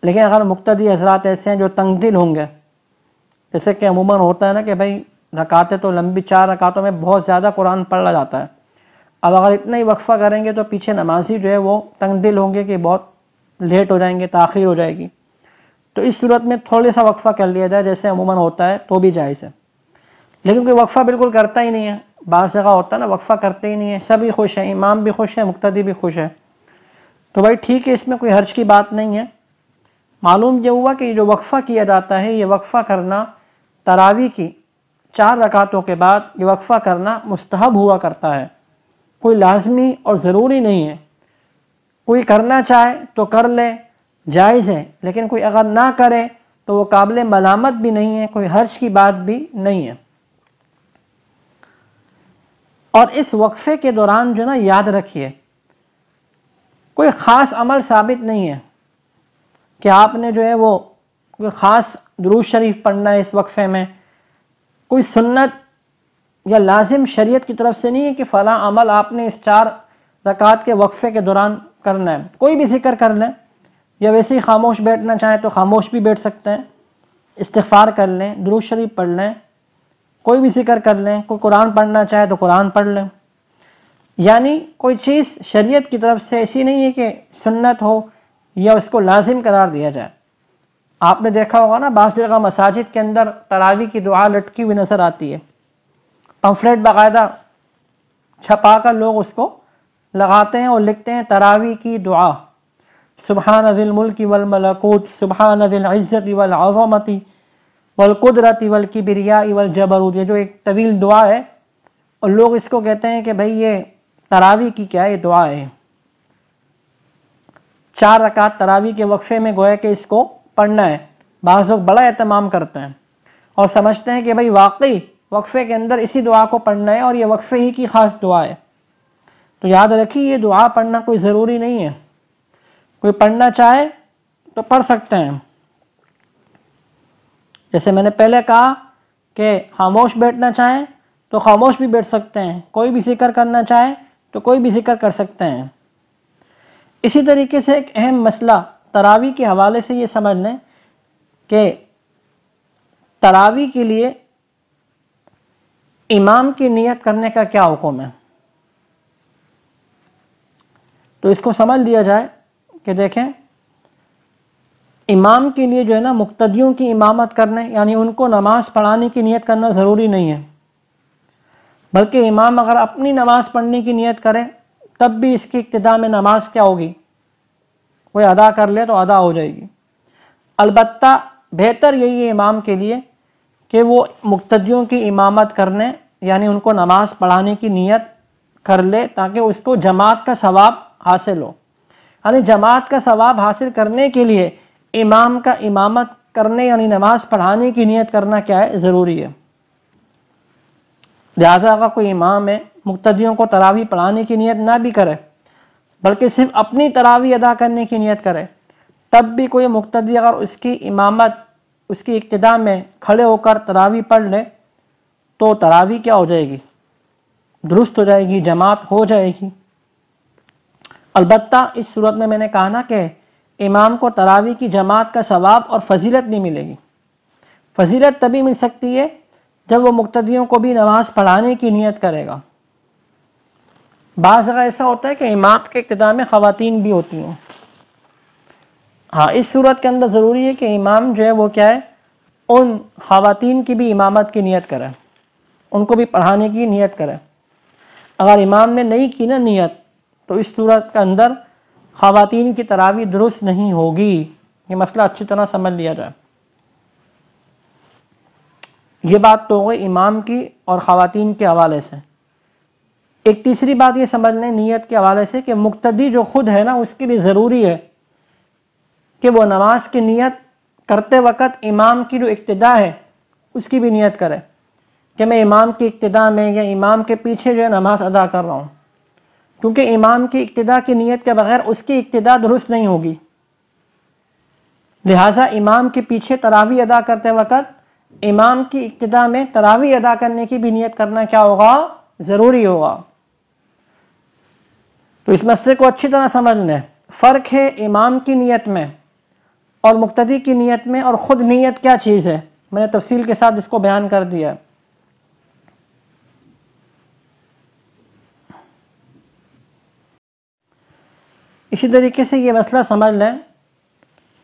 لیکن اگر مقتدی حضرات ایسے ہیں جو تنگ دل ہوں گے، جیسے کہ عموماً ہوتا ہے نا کہ بھائی رکعتیں تو لمبی، 4 رکعتوں میں بہت زیادہ قرآن پڑھا جاتا ہے، اب اگر اتنا ہی وقفہ کریں گے تو پیچھے نمازی جو ہے وہ تنگ دل ہوں گے کہ بہت لیٹ ہو جائیں گے، تاخیر ہو جائے گی، تو اس صورت میں تھوڑا سا وقفہ کر لیا جائے جیسے عموماً ہوتا ہے تو بھی جائز ہے۔ لیکن کوئی وقفہ بالکل کرتا ہی نہیں ہے، بعض جگہ ہوتا ہے نا وقفہ کرتے ہی نہیں ہے، سبھی خوش ہیں، امام بھی خوش ہے، مقتدی بھی خوش ہے، تو بھائی ٹھیک ہے، اس میں کوئی حرج کی بات نہیں ہے۔ معلوم یہ ہوا کہ یہ جو وقفہ کیا جاتا ہے، یہ وقفہ کرنا تراویح کی 4 رکعتوں کے بعد یہ وقفہ کرنا مستحب ہوا کرتا ہے، کوئی لازمی اور ضروری نہیں ہے۔ کوئی کرنا چاہے تو کر لے، جائز ہے، لیکن کوئی اگر نہ کرے تو وہ قابل ملامت بھی نہیں ہے، کوئی حرج کی بات بھی نہیں ہے۔ اور اس وقفے کے دوران جو نا یاد رکھیے، کوئی خاص عمل ثابت نہیں ہے کہ آپ نے جو ہے وہ کوئی خاص درود شریف پڑھنا ہے اس وقفے میں، کوئی سنت یا لازم شریعت کی طرف سے نہیں ہے کہ فلاں عمل آپ نے اس 4 رکعت کے وقفے کے دوران کرنا ہے۔ کوئی بھی ذکر کر لیں، یا ویسے ہی خاموش بیٹھنا چاہیں تو خاموش بھی بیٹھ سکتے ہیں، استغفار کر لیں، درود شریف پڑھ لیں، کوئی بھی ذکر کر لیں، کوئی قرآن پڑھنا چاہے تو قرآن پڑھ لیں، یعنی کوئی چیز شریعت کی طرف سے ایسی نہیں ہے کہ سنت ہو یا اس کو لازم قرار دیا جائے۔ آپ نے دیکھا ہوگا نا بعض جگہ مساجد کے اندر تراویح کی دعا لٹکی ہوئی نظر آتی ہے، پمفلیٹ باقاعدہ چھپا کر لوگ اس کو لگاتے ہیں اور لکھتے ہیں تراویح کی دعا، سبحان ذی الملک والملکوت، سبحان ذی العزت والعظمت والقدرت والکبریاء والجبروت، یہ جو ایک طویل دعا ہے، اور لوگ اس کو کہتے ہیں کہ بھئی یہ تراویح کی کیا ہے دعا ہے۔ 4 رکعت تراویح کے وقفے میں گویا کہ اس کو پڑھنا ہے۔ بعض لوگ بڑا اہتمام کرتے ہیں اور سمجھتے ہیں کہ بھئی واقعی وقفے کے اندر اسی دعا کو پڑھنا ہے، اور یہ وقفے ہی کی خاص دعا ہے۔ تو یاد رکھیے یہ دعا پڑھنا کوئی ضروری نہیں ہے، کوئی پڑھنا چاہے تو پڑھ سکتے ہیں۔ جیسے میں نے پہلے کہا کہ خاموش بیٹھنا چاہیں تو خاموش بھی بیٹھ سکتے ہیں، کوئی بھی ذکر کرنا چاہے تو کوئی بھی ذکر کر سکتے ہیں۔ اسی طریقے سے ایک اہم مسئلہ تراویح کے حوالے سے یہ سمجھ لیں کہ تراویح کے لیے امام کی نیت کرنے کا کیا حکم ہے۔ تو اس کو سمجھ لیا جائے کہ دیکھیں، امام کے لیے جو ہے نا مقتدیوں کی امامت کرنے، یعنی ان کو نماز پڑھانے کی نیت کرنا ضروری نہیں ہے، بلکہ امام اگر اپنی نماز پڑھنے کی نیت کرے تب بھی اس کی ابتدا میں نماز کیا ہوگی، کوئی ادا کر لے تو ادا ہو جائے گی۔ البتہ بہتر یہی ہے امام کے لیے کہ وہ مقتدیوں کی امامت کرنے، یعنی ان کو نماز پڑھانے کی نیت کر لے تاکہ اس کو جماعت کا ثواب حاصل ہو۔ یعنی جماعت کا ثواب حاصل کرنے کے لیے امام کا امامت کرنے یعنی نماز پڑھانے کی نیت کرنا کیا ہے، ضروری ہے۔ لہذا اگر کوئی امام ہے مقتدیوں کو تراویح پڑھانے کی نیت نہ بھی کرے بلکہ صرف اپنی تراویح ادا کرنے کی نیت کرے، تب بھی کوئی مقتدی اگر اس کی امامت، اس کی ابتدا میں کھڑے ہو کر تراویح پڑھ لے تو تراویح کیا ہو جائے گی، درست ہو جائے گی، جماعت ہو جائے گی۔ البتہ اس صورت میں نے کہا نا کہ امام کو تراویح کی جماعت کا ثواب اور فضیلت نہیں ملے گی۔ فضیلت تبھی مل سکتی ہے جب وہ مقتدیوں کو بھی نماز پڑھانے کی نیت کرے گا۔ بعض جگہ ایسا ہوتا ہے کہ امام کے ابتدا میں خواتین بھی ہوتی ہیں، ہاں اس صورت کے اندر ضروری ہے کہ امام جو ہے وہ کیا ہے، ان خواتین کی بھی امامت کی نیت کرے، ان کو بھی پڑھانے کی نیت کرے۔ اگر امام نے نہیں کی نا نیت تو اس صورت کے اندر خواتین کی تراویح درست نہیں ہوگی۔ یہ مسئلہ اچھی طرح سمجھ لیا جائے۔ یہ بات تو ہو گئی امام کی اور خواتین کے حوالے سے۔ ایک تیسری بات یہ سمجھ لیں نیت کے حوالے سے کہ مقتدی جو خود ہے نا اس کے لیے ضروری ہے کہ وہ نماز کی نیت کرتے وقت امام کی جو ابتدا ہے اس کی بھی نیت کرے کہ میں امام کی ابتدا میں یا امام کے پیچھے جو ہے نماز ادا کر رہا ہوں، کیونکہ امام کی ابتدا کی نیت کے بغیر اس کی ابتدا درست نہیں ہوگی۔ لہٰذا امام کے پیچھے تراویح ادا کرتے وقت امام کی ابتدا میں تراویح ادا کرنے کی بھی نیت کرنا کیا ہوگا، ضروری ہوگا۔ تو اس مسئلے کو اچھی طرح سمجھ لیں، فرق ہے امام کی نیت میں اور مقتدی کی نیت میں، اور خود نیت کیا چیز ہے، میں نے تفصیل کے ساتھ اس کو بیان کر دیا۔ اسی طریقے سے یہ مسئلہ سمجھ لیں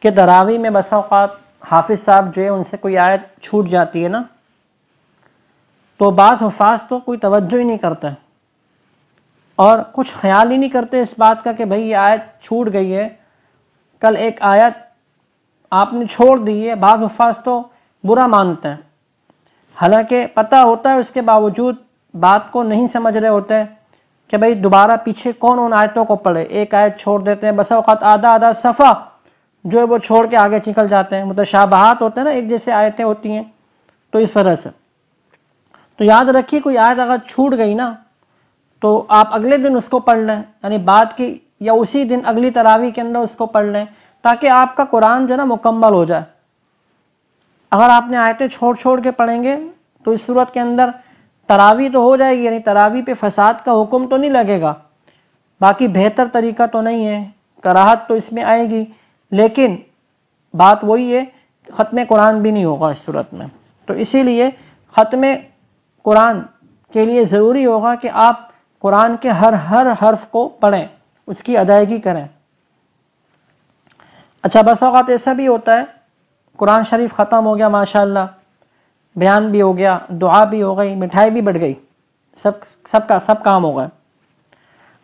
کہ تراویح میں بسا اوقات حافظ صاحب جو ہے ان سے کوئی آیت چھوٹ جاتی ہے نا، تو بعض حفاظ تو کوئی توجہ ہی نہیں کرتے اور کچھ خیال ہی نہیں کرتے اس بات کا کہ بھئی یہ آیت چھوٹ گئی ہے، کل ایک آیت آپ نے چھوڑ دی ہے۔ بعض حفاظ تو برا مانتے ہیں، حالانکہ پتہ ہوتا ہے اس کے باوجود بات کو نہیں سمجھ رہے ہوتے کہ بھئی دوبارہ پیچھے کون ان آیتوں کو پڑھے، ایک آیت چھوڑ دیتے ہیں، بسا اوقات آدھا صفحہ جو ہے وہ چھوڑ کے آگے نکل جاتے ہیں، متشابہات ہوتے ہیں نا، ایک جیسے آیتیں ہوتی ہیں، تو اس وجہ سے تو یاد رکھیے کوئی آیت اگر چھوٹ گئی نا تو آپ اگلے دن اس کو پڑھ لیں، یعنی بعد کی یا اسی دن اگلی تراویح کے اندر اس کو پڑھ لیں تاکہ آپ کا قرآن جو ہے نا مکمل ہو جائے۔ اگر آپ نے آیتیں چھوڑ کے پڑھیں گے تو اس صورت کے اندر تراویح تو ہو جائے گی، یعنی تراویح پہ فساد کا حکم تو نہیں لگے گا، باقی بہتر طریقہ تو نہیں ہے، کراہت تو اس میں آئے گی، لیکن بات وہی ہے ختم قرآن بھی نہیں ہوگا اس صورت میں۔ تو اسی لیے ختم قرآن کے لیے ضروری ہوگا کہ آپ قرآن کے ہر حرف کو پڑھیں، اس کی ادائیگی کریں۔ اچھا بس اوقات ایسا بھی ہوتا ہے قرآن شریف ختم ہو گیا ماشاءاللہ، بیان بھی ہو گیا، دعا بھی ہو گئی، مٹھائی بھی بڑھ گئی، سب کام ہو گئے۔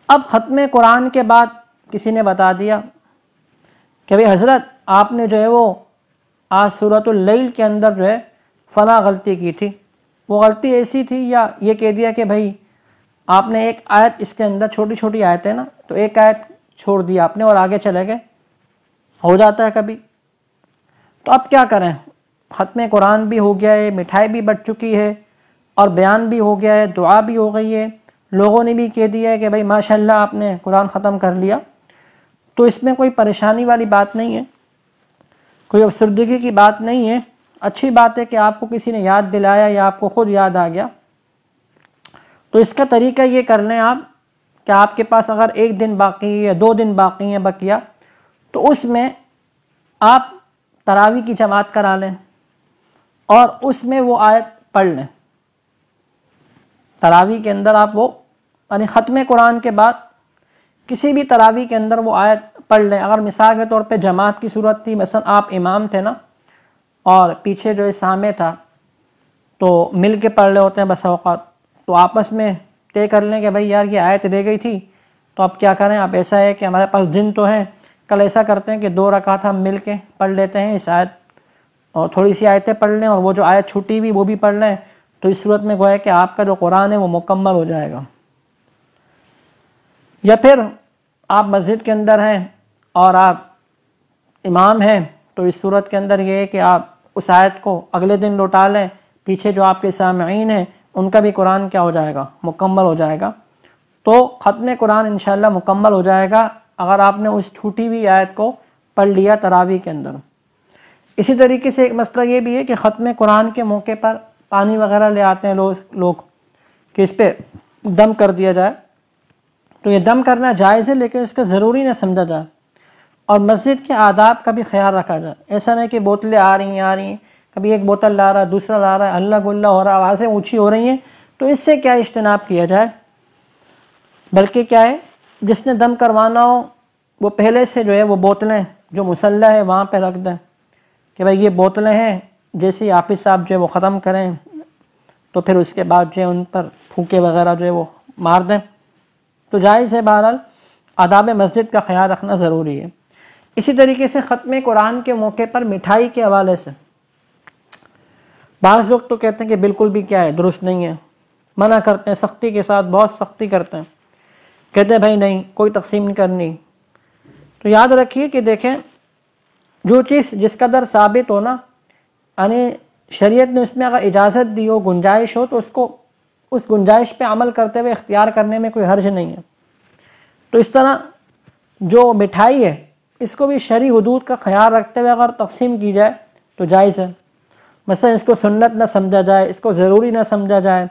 اب ختم قرآن کے بعد کسی نے بتا دیا کہ بھئی حضرت آپ نے جو ہے وہ آج سورۃ اللیل کے اندر جو ہے فلاں غلطی کی تھی، وہ غلطی ایسی تھی، یا یہ کہہ دیا کہ بھئی آپ نے ایک آیت اس کے اندر چھوٹی آیتیں نا، تو ایک آیت چھوڑ دی آپ نے اور آگے چلے گئے، ہو جاتا ہے کبھی۔ تو اب کیا کریں، ختم قرآن بھی ہو گیا ہے، مٹھائی بھی بٹ چکی ہے، اور بیان بھی ہو گیا ہے، دعا بھی ہو گئی ہے، لوگوں نے بھی کہہ دیا ہے کہ بھائی ماشاءاللہ آپ نے قرآن ختم کر لیا، تو اس میں کوئی پریشانی والی بات نہیں ہے، کوئی افسردگی کی بات نہیں ہے۔ اچھی بات ہے کہ آپ کو کسی نے یاد دلایا یا آپ کو خود یاد آ گیا، تو اس کا طریقہ یہ کر لیں آپ کہ آپ کے پاس اگر 1 دن باقی ہے یا 2 دن باقی ہیں بقیہ، تو اس میں آپ تراویح کی جماعت کرا لیں اور اس میں وہ آیت پڑھ لیں۔ تراویح کے اندر آپ وہ یعنی ختم قرآن کے بعد کسی بھی تراویح کے اندر وہ آیت پڑھ لیں۔ اگر مثال کے طور پہ جماعت کی صورت تھی، مثلا آپ امام تھے نا اور پیچھے جو سامع تھا، تو مل کے پڑھ رہے ہوتے ہیں بس اوقات، تو آپس میں طے کر لیں کہ بھائی یار یہ آیت رہ گئی تھی، تو اب کیا کریں؟ اب ایسا ہے کہ ہمارے پاس دن تو ہے، کل ایسا کرتے ہیں کہ 2 رکعت ہم مل کے پڑھ لیتے ہیں اس آیت، اور تھوڑی سی آیتیں پڑھ لیں اور وہ جو آیت چھوٹی ہوئی وہ بھی پڑھ لیں، تو اس صورت میں گویا کہ آپ کا جو قرآن ہے وہ مکمل ہو جائے گا۔ یا پھر آپ مسجد کے اندر ہیں اور آپ امام ہیں، تو اس صورت کے اندر یہ ہے کہ آپ اس آیت کو اگلے دن لوٹا لیں، پیچھے جو آپ کے سامعین ہیں ان کا بھی قرآن کیا ہو جائے گا؟ مکمل ہو جائے گا۔ تو ختم قرآن انشاءاللہ مکمل ہو جائے گا اگر آپ نے اس چھوٹی ہوئی آیت کو پڑھ لیا تراویح کے اندر۔ اسی طریقے سے ایک مسئلہ یہ بھی ہے کہ ختم قرآن کے موقع پر پانی وغیرہ لے آتے ہیں لوگ کہ اس پہ دم کر دیا جائے، تو یہ دم کرنا جائز ہے لیکن اس کا ضروری نہ سمجھا جائے، اور مسجد کے آداب کا بھی خیال رکھا جائے۔ ایسا نہیں کہ بوتلیں آ رہی ہیں، کبھی ایک بوتل لا رہا ہے، دوسرا لا رہا ہے، ہلہ گلہ ہو رہا ہے، آوازیں اونچی ہو رہی ہیں، تو اس سے کیا اجتناب کیا جائے، بلکہ کیا ہے جس نے دم کروانا ہو وہ پہلے سے جو ہے وہ بوتلیں جو مصلی ہے وہاں پہ رکھ دیں کہ بھائی یہ بوتلیں ہیں، جیسے ہی حافظ صاحب جو ہے وہ ختم کریں تو پھر اس کے بعد جو ہے ان پر پھونکے وغیرہ جو ہے وہ مار دیں، تو جائز ہے۔ بہرحال آداب مسجد کا خیال رکھنا ضروری ہے۔ اسی طریقے سے ختم قرآن کے موقع پر مٹھائی کے حوالے سے بعض لوگ تو کہتے ہیں کہ بالکل بھی کیا ہے درست نہیں ہے، منع کرتے ہیں سختی کے ساتھ، بہت سختی کرتے ہیں، کہتے ہیں بھائی نہیں کوئی تقسیم نہیں کرنی۔ تو یاد رکھیے کہ دیکھیں جو چیز جس قدر ثابت ہو نا، یعنی شریعت نے اس میں اگر اجازت دی ہو، گنجائش ہو، تو اس کو اس گنجائش پہ عمل کرتے ہوئے اختیار کرنے میں کوئی حرج نہیں ہے۔ تو اس طرح جو مٹھائی ہے اس کو بھی شرعی حدود کا خیال رکھتے ہوئے اگر تقسیم کی جائے تو جائز ہے۔ مثلا اس کو سنت نہ سمجھا جائے، اس کو ضروری نہ سمجھا جائے،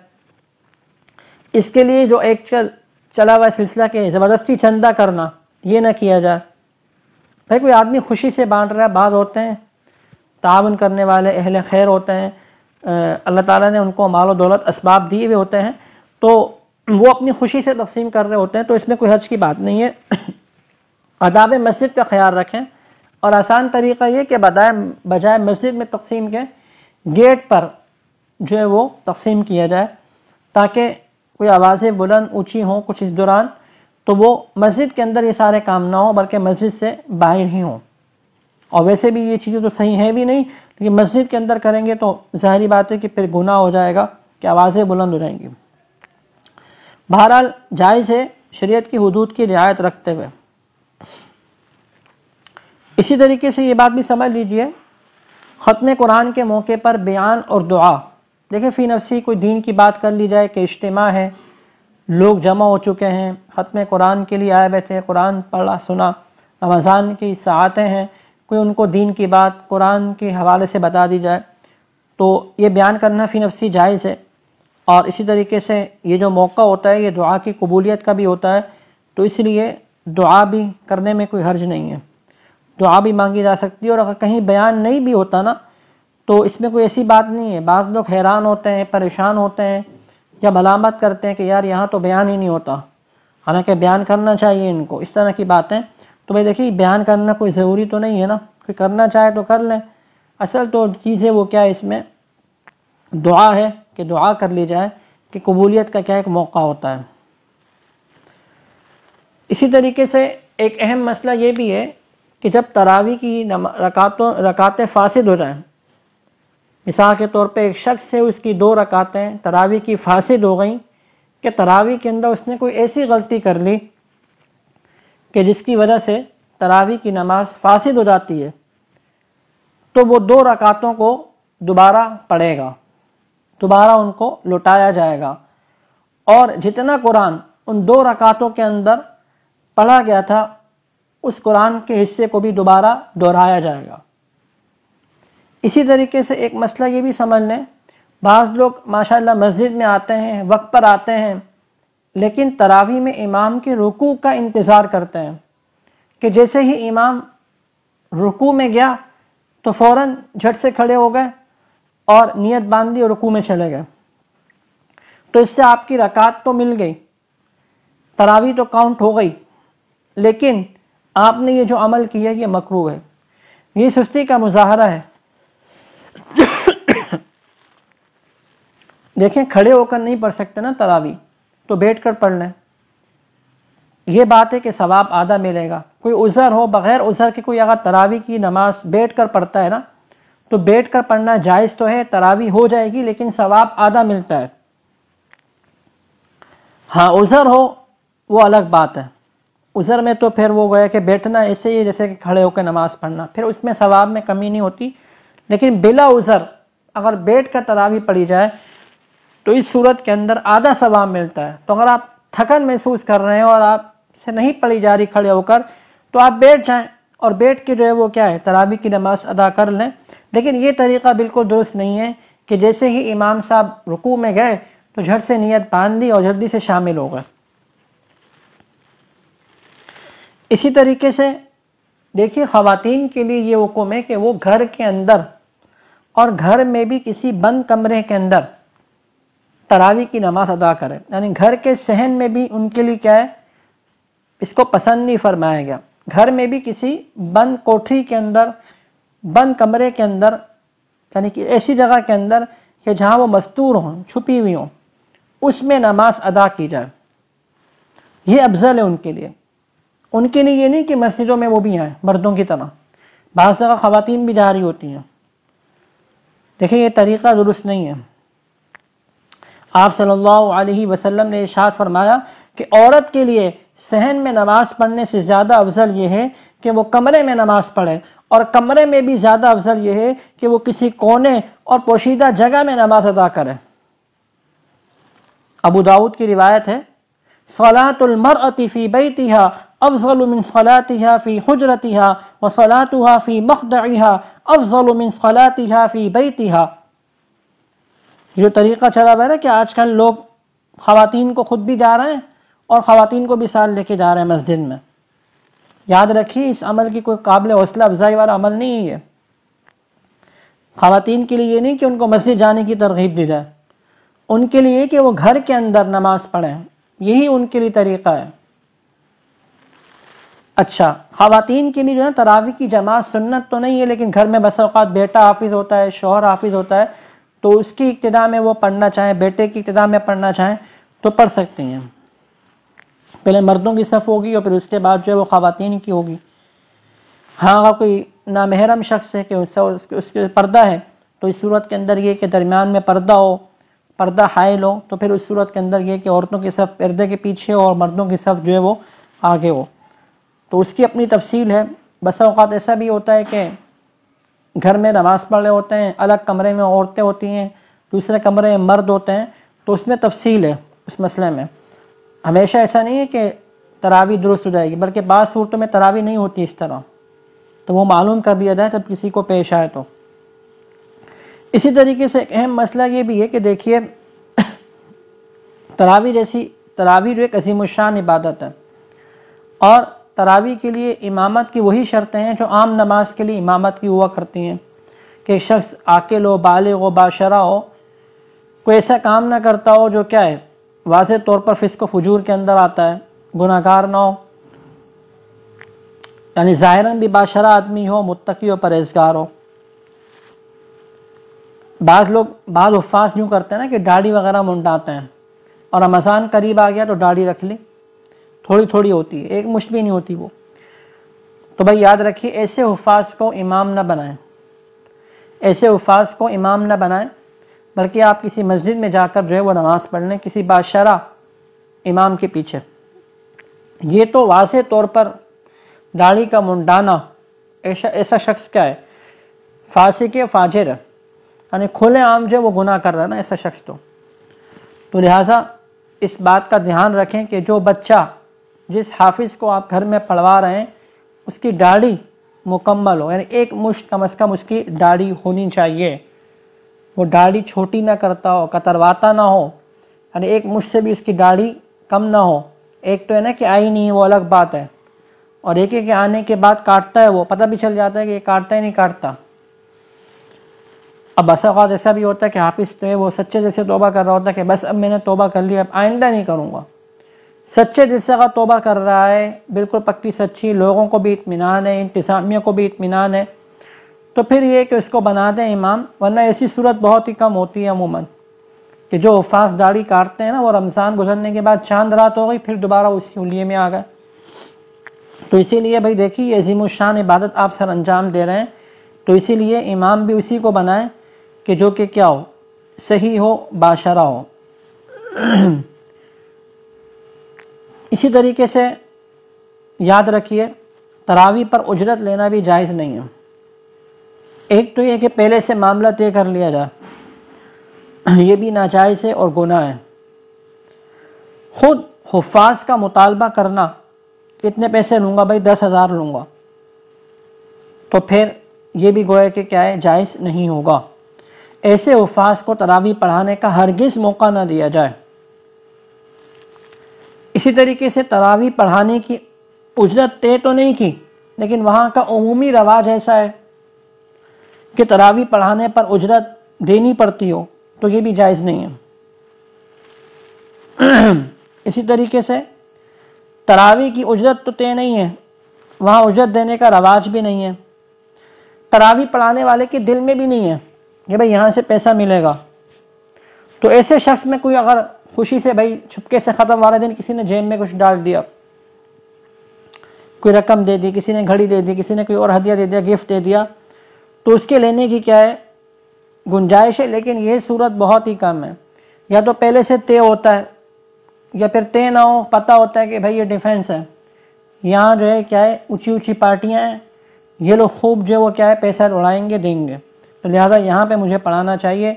اس کے لیے جو ایک چلا ہوا سلسلہ کہ زبردستی چندہ کرنا یہ نہ کیا جائے۔ بھائی کوئی آدمی خوشی سے بانٹ رہا ہے، بعض ہوتے ہیں تعاون کرنے والے اہل خیر ہوتے ہیں، اللہ تعالیٰ نے ان کو مال و دولت اسباب دیے ہوئے ہوتے ہیں، تو وہ اپنی خوشی سے تقسیم کر رہے ہوتے ہیں، تو اس میں کوئی حرج کی بات نہیں ہے۔ آداب مسجد کا خیال رکھیں، اور آسان طریقہ یہ کہ بجائے مسجد میں تقسیم کے گیٹ پر جو ہے وہ تقسیم کیا جائے، تاکہ کوئی آوازیں بلند اونچی ہوں کچھ اس دوران تو وہ مسجد کے اندر یہ سارے کام نہ ہوں بلکہ مسجد سے باہر ہی ہوں۔ اور ویسے بھی یہ چیزیں تو صحیح ہیں بھی نہیں، لیکن مسجد کے اندر کریں گے تو ظاہری بات ہے کہ پھر گناہ ہو جائے گا کہ آوازیں بلند ہو جائیں گی۔ بہرحال جائز ہے شریعت کی حدود کی رعایت رکھتے ہوئے۔ اسی طریقے سے یہ بات بھی سمجھ لیجئے، ختم قرآن کے موقع پر بیان اور دعا، دیکھیں فی نفسی کوئی دین کی بات کر لی جائے کہ اجتماع ہے، لوگ جمع ہو چکے ہیں، ختم قرآن کے لیے آئے ہوئے تھے، قرآن پڑھا سنا، رمضان کی ساعتیں ہیں، کوئی ان کو دین کی بات قرآن کے حوالے سے بتا دی جائے تو یہ بیان کرنا فی نفسی جائز ہے۔ اور اسی طریقے سے یہ جو موقع ہوتا ہے یہ دعا کی قبولیت کا بھی ہوتا ہے، تو اس لیے دعا بھی کرنے میں کوئی حرج نہیں ہے، دعا بھی مانگی جا سکتی ہے۔ اور اگر کہیں بیان نہیں بھی ہوتا نا تو اس میں کوئی ایسی بات نہیں ہے، بعض لوگ حیران ہوتے ہیں، پریشان ہوتے ہیں یا ملامت کرتے ہیں کہ یار یہاں تو بیان ہی نہیں ہوتا، حالانکہ بیان کرنا چاہیے ان کو، اس طرح کی باتیں۔ تو بھائی دیکھیے بیان کرنا کوئی ضروری تو نہیں ہے نا، کوئی کرنا چاہے تو کر لیں، اصل تو چیز ہے وہ کیا ہے اس میں دعا ہے کہ دعا کر لی جائے کہ قبولیت کا کیا ایک موقع ہوتا ہے۔ اسی طریقے سے ایک اہم مسئلہ یہ بھی ہے کہ جب تراویح کی رکعتیں فاسد ہو جائیں، مثال کے طور پہ ایک شخص سے اس کی 2 رکعتیں تراویح کی فاسد ہو گئیں کہ تراویح کے اندر اس نے کوئی ایسی غلطی کر لی کہ جس کی وجہ سے تراویح کی نماز فاسد ہو جاتی ہے، تو وہ 2 رکعتوں کو دوبارہ پڑھے گا، دوبارہ ان کو لوٹایا جائے گا، اور جتنا قرآن ان 2 رکعتوں کے اندر پڑھا گیا تھا اس قرآن کے حصے کو بھی دوبارہ دہرایا جائے گا۔ اسی طریقے سے ایک مسئلہ یہ بھی سمجھ لیں، بعض لوگ ماشاءاللہ مسجد میں آتے ہیں، وقت پر آتے ہیں، لیکن تراویح میں امام کے رکوع کا انتظار کرتے ہیں کہ جیسے ہی امام رکوع میں گیا تو فوراً جھٹ سے کھڑے ہو گئے اور نیت باندھ لی اور رکوع میں چلے گئے۔ تو اس سے آپ کی رکعت تو مل گئی، تراویح تو کاؤنٹ ہو گئی، لیکن آپ نے یہ جو عمل کیا یہ مکروہ ہے، یہ سستی کا مظاہرہ ہے۔ دیکھیں کھڑے ہو کر نہیں پڑھ سکتے نا تراویح، تو بیٹھ کر پڑھ لیں۔ یہ بات ہے کہ ثواب آدھا ملے گا۔ کوئی عذر ہو، بغیر عذر کے کوئی اگر تراویح کی نماز بیٹھ کر پڑھتا ہے نا، تو بیٹھ کر پڑھنا جائز تو ہے، تراویح ہو جائے گی، لیکن ثواب آدھا ملتا ہے۔ ہاں عذر ہو وہ الگ بات ہے، عذر میں تو پھر وہ گیا کہ بیٹھنا ایسے ہی جیسے کہ کھڑے ہو کے نماز پڑھنا، پھر اس میں ثواب میں کمی نہیں ہوتی۔ لیکن بلا عذر اگر بیٹھ کر تراویح پڑھی جائے تو اس صورت کے اندر آدھا ثواب ملتا ہے۔ تو اگر آپ تھکن محسوس کر رہے ہیں اور آپ سے نہیں پڑھی جا رہی کھڑے ہو کر، تو آپ بیٹھ جائیں اور بیٹھ کے جو ہے وہ کیا ہے تراویح کی نماز ادا کر لیں۔ لیکن یہ طریقہ بالکل درست نہیں ہے کہ جیسے ہی امام صاحب رکوع میں گئے تو جھٹ سے نیت باندھ لی اور جلدی سے شامل ہو گئے۔ اسی طریقے سے دیکھیے خواتین کے لیے یہ حکم ہے کہ وہ گھر کے اندر اور گھر میں بھی کسی بند کمرے کے اندر تراویح کی نماز ادا کریں، یعنی گھر کے صحن میں بھی ان کے لیے کیا ہے، اس کو پسند نہیں فرمایا گیا۔ گھر میں بھی کسی بند کوٹھی کے اندر، بند کمرے کے اندر، یعنی کہ ایسی جگہ کے اندر کہ جہاں وہ مستور ہوں، چھپی ہوئی ہوں، اس میں نماز ادا کی جائے، یہ افضل ہے ان کے لیے۔ ان کے لیے یہ نہیں کہ مسجدوں میں وہ بھی آئیں مردوں کی طرح، بعض جگہ خواتین بھی جا رہی ہوتی ہیں۔ دیکھیں یہ طریقہ درست نہیں ہے۔ آپ صلی اللہ علیہ وسلم نے ارشاد فرمایا کہ عورت کے لیے صحن میں نماز پڑھنے سے زیادہ افضل یہ ہے کہ وہ کمرے میں نماز پڑھے، اور کمرے میں بھی زیادہ افضل یہ ہے کہ وہ کسی کونے اور پوشیدہ جگہ میں نماز ادا کرے۔ ابو داؤد کی روایت ہے، صلاۃ المرأة فی بیتہا افضل من صلاتها فی حجرتها وصلاتها فی مخدعها افضل من صلاتها فی بیتہا۔ یہ جو طریقہ چلا ہوا ہے نا کہ آج کل لوگ خواتین کو خود بھی جا رہے ہیں اور خواتین کو بھی ساتھ لے کے جا رہے ہیں مسجد میں، یاد رکھیے اس عمل کی کوئی قابل حوصلہ افزائی والا عمل نہیں ہے۔ خواتین کے لیے یہ نہیں کہ ان کو مسجد جانے کی ترغیب دی جائے، ان کے لیے کہ وہ گھر کے اندر نماز پڑھیں، یہی ان کے لیے طریقہ ہے۔ اچھا خواتین کے لیے جو ہے تراویح کی جماعت سنت تو نہیں ہے، لیکن گھر میں بس اوقات بیٹا حافظ ہوتا ہے، شوہر حافظ ہوتا ہے، تو اس کی ابتدا میں وہ پڑھنا چاہیں، بیٹے کی ابتدا میں پڑھنا چاہیں تو پڑھ سکتی ہیں۔ پہلے مردوں کی صف ہوگی اور پھر اس کے بعد جو ہے وہ خواتین کی ہوگی۔ ہاں اگر کوئی نامحرم شخص ہے کہ اس کے پردہ ہے، تو اس صورت کے اندر یہ کہ درمیان میں پردہ ہو، پردہ حائل ہو، تو پھر اس صورت کے اندر یہ کہ عورتوں کی صف پردے کے پیچھے ہو اور مردوں کی صف جو ہے وہ آگے ہو، تو اس کی اپنی تفصیل ہے۔ بسا اوقات ایسا بھی ہوتا ہے کہ گھر میں نماز پڑھ رہے ہوتے ہیں، الگ کمرے میں عورتیں ہوتی ہیں، دوسرے کمرے میں مرد ہوتے ہیں، تو اس میں تفصیل ہے اس مسئلے میں۔ ہمیشہ ایسا نہیں ہے کہ تراویح درست ہو جائے گی، بلکہ بعض صورتوں میں تراویح نہیں ہوتی اس طرح، تو وہ معلوم کر دیا جائے تب کسی کو پیش آئے تو۔ اسی طریقے سے ایک اہم مسئلہ یہ بھی ہے کہ دیکھیے تراویح جو ایک عظیم الشان عبادت ہے، اور تراویح کے لیے امامت کی وہی شرطیں ہیں جو عام نماز کے لیے امامت کی ہوا کرتی ہیں، کہ ایک شخص عاقل ہو، بالغ ہو، باشرہ ہو، کوئی ایسا کام نہ کرتا ہو جو کیا ہے واضح طور پر فسق و فجور کے اندر آتا ہے، گناہ گار نہ ہو، یعنی ظاہراً بھی باشرہ آدمی ہو، متقی و پرہیزگار ہو۔ بعض حفاظ یوں کرتے ہیں نا کہ داڑھی وغیرہ منڈاتے ہیں، اور رمضان قریب آ گیا تو داڑھی رکھ لی، تھوڑی تھوڑی ہوتی ہے، ایک مشت بھی نہیں ہوتی وہ۔ تو بھائی یاد رکھیے ایسے حفاظ کو امام نہ بنائیں، ایسے حفاظ کو امام نہ بنائیں، بلکہ آپ کسی مسجد میں جا کر جو ہے وہ نماز پڑھ لیں کسی باشرہ امام کے پیچھے۔ یہ تو واضح طور پر داڑھی کا منڈانا، ایسا شخص کیا ہے، فاسق فاجر ہے، یعنی کھلے عام جو وہ گناہ کر رہا ہے نا ایسا شخص تو لہٰذا اس بات کا دھیان رکھیں کہ جو بچہ جس حافظ کو آپ گھر میں پڑھوا رہے ہیں اس کی داڑھی مکمل ہو، یعنی ایک مشت کم از کم اس کی داڑھی ہونی چاہیے، وہ داڑھی چھوٹی نہ کرتا ہو، کترواتا نہ ہو، یعنی ایک مشت سے بھی اس کی داڑھی کم نہ ہو۔ ایک تو ہے نا کہ آئی نہیں وہ الگ بات ہے، اور ایک ہے کہ آنے کے بعد کاٹتا ہے، وہ پتہ بھی چل جاتا ہے کہ یہ کاٹتا ہی نہیں کاٹتا۔ اب بسا اوقات ایسا بھی ہوتا ہے کہ حافظ تو ہے وہ سچے دل سے توبہ کر رہا ہوتا ہے کہ بس اب میں نے توبہ کر لی، اب آئندہ نہیں کروں گا۔ سچے دل سے اگر توبہ کر رہا ہے، بالکل پکی سچی، لوگوں کو بھی اطمینان ہے، انتظامیہ کو بھی اطمینان ہے، تو پھر یہ کہ اس کو بنا دیں امام، ورنہ ایسی صورت بہت ہی کم ہوتی ہے عموماً کہ جو حفاظ داڑھی کاٹتے ہیں نا وہ رمضان گزرنے کے بعد چاند رات ہو گئی پھر دوبارہ اسی حلیے میں آ گئے۔ تو اسی لیے بھائی دیکھیے یہ عظیم الشان عبادت آپ سر انجام دے رہے ہیں، تو اسی لیے امام بھی اسی کو بنائیں کہ جو کہ کیا ہو، صحیح ہو، باشرہ ہو۔ اسی طریقے سے یاد رکھیے تراویح پر اجرت لینا بھی جائز نہیں ہے۔ ایک تو یہ کہ پہلے سے معاملہ طے کر لیا جائے، یہ بھی ناجائز ہے اور گناہ ہے۔ خود حفاظ کا مطالبہ کرنا، کتنے پیسے لوں گا بھائی، 10,000 لوں گا، تو پھر یہ بھی گویا کہ کیا ہے، جائز نہیں ہوگا۔ ایسے حفاظ کو تراویح پڑھانے کا ہرگز موقع نہ دیا جائے۔ اسی طریقے سے تراویح پڑھانے کی اجرت طے تو نہیں کی، لیکن وہاں کا عمومی رواج ایسا ہے کہ تراویح پڑھانے پر اجرت دینی پڑتی ہو، تو یہ بھی جائز نہیں ہے۔ اسی طریقے سے تراویح کی اجرت تو طے نہیں ہے، وہاں اجرت دینے کا رواج بھی نہیں ہے، تراویح پڑھانے والے کے دل میں بھی نہیں ہے کہ بھائی یہاں سے پیسہ ملے گا، تو ایسے شخص میں کوئی اگر خوشی سے بھائی چھپکے سے ختم والے دن کسی نے جیب میں کچھ ڈال دیا، کوئی رقم دے دی، کسی نے گھڑی دے دی، کسی نے کوئی اور ہدیہ دے دیا، گفٹ دے دیا، تو اس کے لینے کی کیا ہے، گنجائش ہے، لیکن یہ صورت بہت ہی کم ہے۔ یا تو پہلے سے طے ہوتا ہے، یا پھر طے نہ ہو، پتہ ہوتا ہے کہ بھائی یہ ڈیفینس ہے، یہاں جو ہے کیا ہے اونچی اونچی پارٹیاں ہیں، یہ لوگ خوب جو وہ کیا ہے پیسہ اڑائیں گے، دیں گے، تو لہٰذا یہاں پہ مجھے پڑھانا چاہیے۔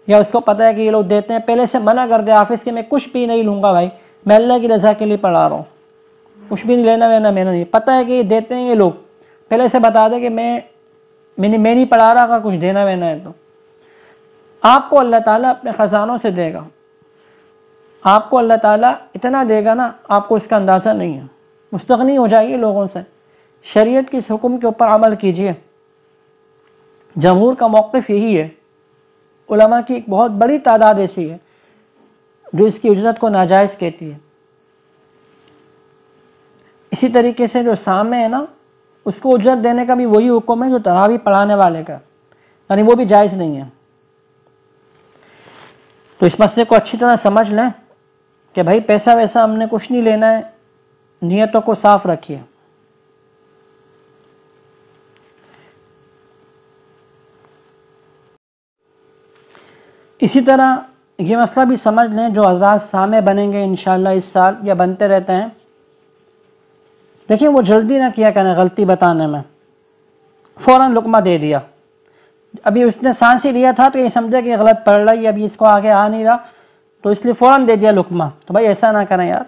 یا اس کو پتہ ہے کہ یہ لوگ دیتے ہیں، پہلے سے منع کر دے حافظ کہ میں کچھ بھی نہیں لوں گا بھائی، میں اللہ کی رضا کے لیے پڑھا رہا ہوں، کچھ بھی نہیں لینا وینا، میں نے نہیں، پتہ ہے کہ یہ دیتے ہیں یہ لوگ، پہلے سے بتا دے کہ میں نہیں پڑھا رہا، اگر کچھ دینا وینا ہے تو آپ کو اللہ تعالیٰ اپنے خزانوں سے دے گا، آپ کو اللہ تعالیٰ اتنا دے گا نا، آپ کو اس کا اندازہ نہیں ہے، مستغنی ہو جائیے لوگوں سے، شریعت کی اس حکم کے اوپر عمل کیجئے۔ جمہور کا موقف یہی ہے، علماء کی ایک بہت بڑی تعداد ایسی ہے جو اس کی اجرت کو ناجائز کہتی ہے۔ اسی طریقے سے جو سامع ہے نا، اس کو اجرت دینے کا بھی وہی حکم ہے جو تراویح پڑھانے والے کا، یعنی وہ بھی جائز نہیں ہے۔ تو اس مسئلے کو اچھی طرح سمجھ لیں کہ بھائی پیسہ ویسا ہم نے کچھ نہیں لینا ہے، نیتوں کو صاف رکھیے۔ اسی طرح یہ مسئلہ بھی سمجھ لیں، جو حضرات سامع بنیں گے انشاءاللہ اس سال یا بنتے رہتے ہیں، دیکھیں وہ جلدی نہ کیا کریں غلطی بتانے میں، فوراً لقمہ دے دیا، ابھی اس نے سانس ہی لیا تھا تو یہ سمجھے کہ غلط پڑھ رہا ہے، ابھی اس کو آگے آ نہیں رہا تو اس لیے فوراً دے دیا لقمہ، تو بھائی ایسا نہ کریں یار،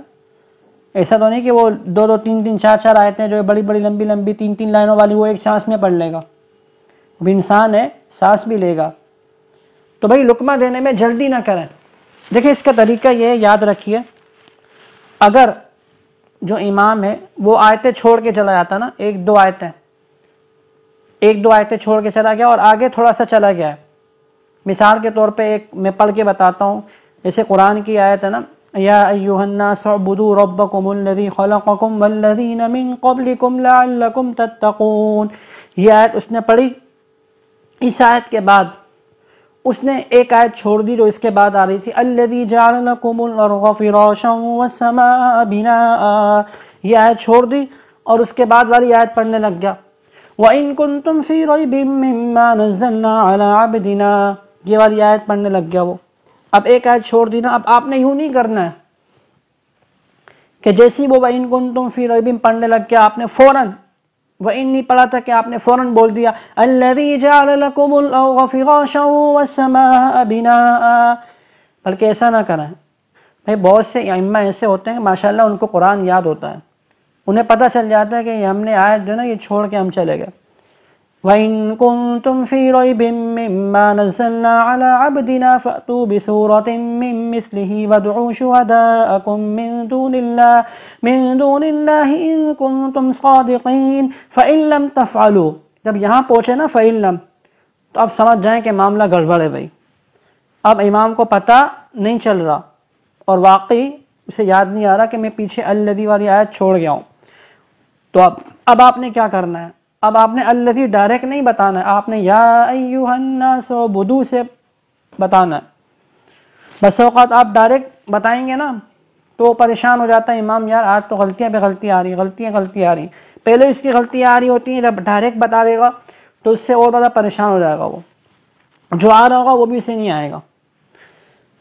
ایسا تو نہیں کہ وہ 2 3 4 آیتیں جو بڑی بڑی لمبی لمبی 3 لائنوں والی وہ ایک سانس میں پڑھ لے گا، وہ انسان ہے، سانس بھی لے گا، تو بھائی لقمہ دینے میں جلدی نہ کریں۔ دیکھیں اس کا طریقہ یہ ہے، یاد رکھیے، اگر جو امام ہے وہ آیتیں چھوڑ کے چلا جاتا نا، 1 2 آیتیں چھوڑ کے چلا گیا اور آگے تھوڑا سا چلا گیا ہے، مثال کے طور پہ ایک میں پڑھ کے بتاتا ہوں، جیسے قرآن کی آیت ہے نا، یا ایھا الناس اعبدوا ربکم الذی خلقکم والذین من قبلکم لعلکم تتقون، یہ آیت اس نے پڑھی، اس آیت کے بعد اس نے ایک آیت چھوڑ دی جو اس کے بعد آ رہی تھی، الذی جعل لکم الارض فراشا والسماء بناء، یہ آیت چھوڑ دی اور اس کے بعد والی آیت پڑھنے لگ گیا، وَإِن كُنتُمْ فِي رَيْبٍ مِّمَّا نَزَّلْنَا عَلَىٰ عَبْدِنَا، یہ والی آیت پڑھنے لگ گیا وہ، اب ایک آیت چھوڑ دی نا، اب آپ نے یوں نہیں کرنا ہے کہ جیسی وہ وَإِن كُنتُمْ فِي رَيْبٍ پڑھنے لگ گیا آپ نے فوراً وَإِن نہیں پڑھا تھا کہ آپ نے فوراً بول دیا الَّذِي جَعَلَ لَكُمُ الْأَرْضَ فِرَاشًا وَالسَّمَاءَ بِنَاءً، بلکہ ایسا نہ کریں۔ بھائی بہت سے ائمہ ایسے ہوتے ہیں ماشاءاللہ ان کو قرآن یاد ہوتا ہے، انہیں پتہ چل جاتا ہے کہ ہم نے آیت جو ہے نا یہ چھوڑ کے ہم چلے گئے۔ وَإِن كُنتُمْ فِي رَيْبٍ مِّمَّا نَزَّلْنَا عَلَىٰ عَبْدِنَا فَأْتُوا بِسُورَةٍ مِّن مِّثْلِهِ وَادْعُوا شُهَدَاءَكُم مِّن دُونِ اللَّهِ إِن كُنتُمْ صَادِقِينَ فَإِن لَّمْ تَفْعَلُوا، جب یہاں پہنچے نا فَإِن لَّمْ، تو اب سمجھ جائیں کہ معاملہ گڑبڑ ہے بھائی، اب امام کو پتہ نہیں چل رہا اور واقعی اسے یاد نہیں آ رہا کہ میں پیچھے الذی والی آیت چھوڑ گیا ہوں، تو اب آپ نے کیا کرنا ہے؟ اب آپ نے الذی ڈائریکٹ نہیں بتانا ہے، آپ نے یا ایھا الناس اعبدوا سے بتانا ہے۔ بس اوقات آپ ڈائریکٹ بتائیں گے نا تو پریشان ہو جاتا ہے امام، یار آج تو غلطیاں پہ غلطیاں آ رہی، غلطیاں آ رہی، پہلے اس کی غلطیاں آ رہی ہوتی ہیں، جب ڈائریکٹ بتا دے گا تو اس سے اور زیادہ پریشان ہو جائے گا، وہ جو آ رہا ہوگا وہ بھی اسے نہیں آئے گا۔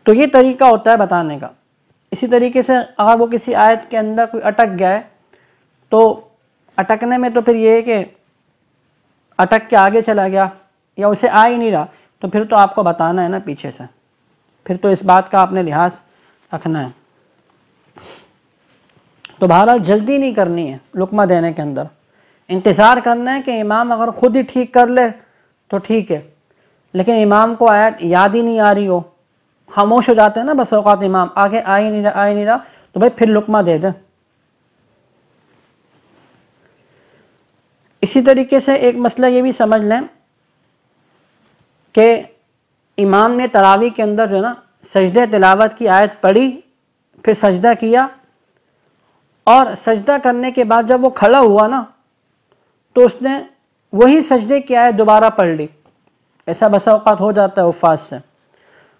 تو یہ طریقہ ہوتا ہے بتانے کا۔ اسی طریقے سے اگر وہ کسی آیت کے اندر کوئی اٹک گیا ہے تو اٹکنے میں تو پھر یہ ہے کہ اٹک کے آگے چلا گیا یا اسے آ ہی نہیں رہا، تو پھر تو آپ کو بتانا ہے نا پیچھے سے، پھر تو اس بات کا آپ نے لحاظ رکھنا ہے۔ تو بہرحال جلدی نہیں کرنی ہے لقمہ دینے کے اندر، انتظار کرنا ہے کہ امام اگر خود ہی ٹھیک کر لے تو ٹھیک ہے، لیکن امام کو آیت یاد ہی نہیں آ رہی ہو، خاموش ہو جاتے ہیں نا بس اوقات امام، آگے آ ہی نہیں رہا تو بھائی پھر لقمہ دے دیں۔ اسی طریقے سے ایک مسئلہ یہ بھی سمجھ لیں کہ امام نے تراویح کے اندر جو ہے نا سجدہ تلاوت کی آیت پڑھی، پھر سجدہ کیا، اور سجدہ کرنے کے بعد جب وہ کھڑا ہوا نا تو اس نے وہی سجدے کی آیت دوبارہ پڑھ لی، ایسا بسا اوقات ہو جاتا ہے حفاظ سے۔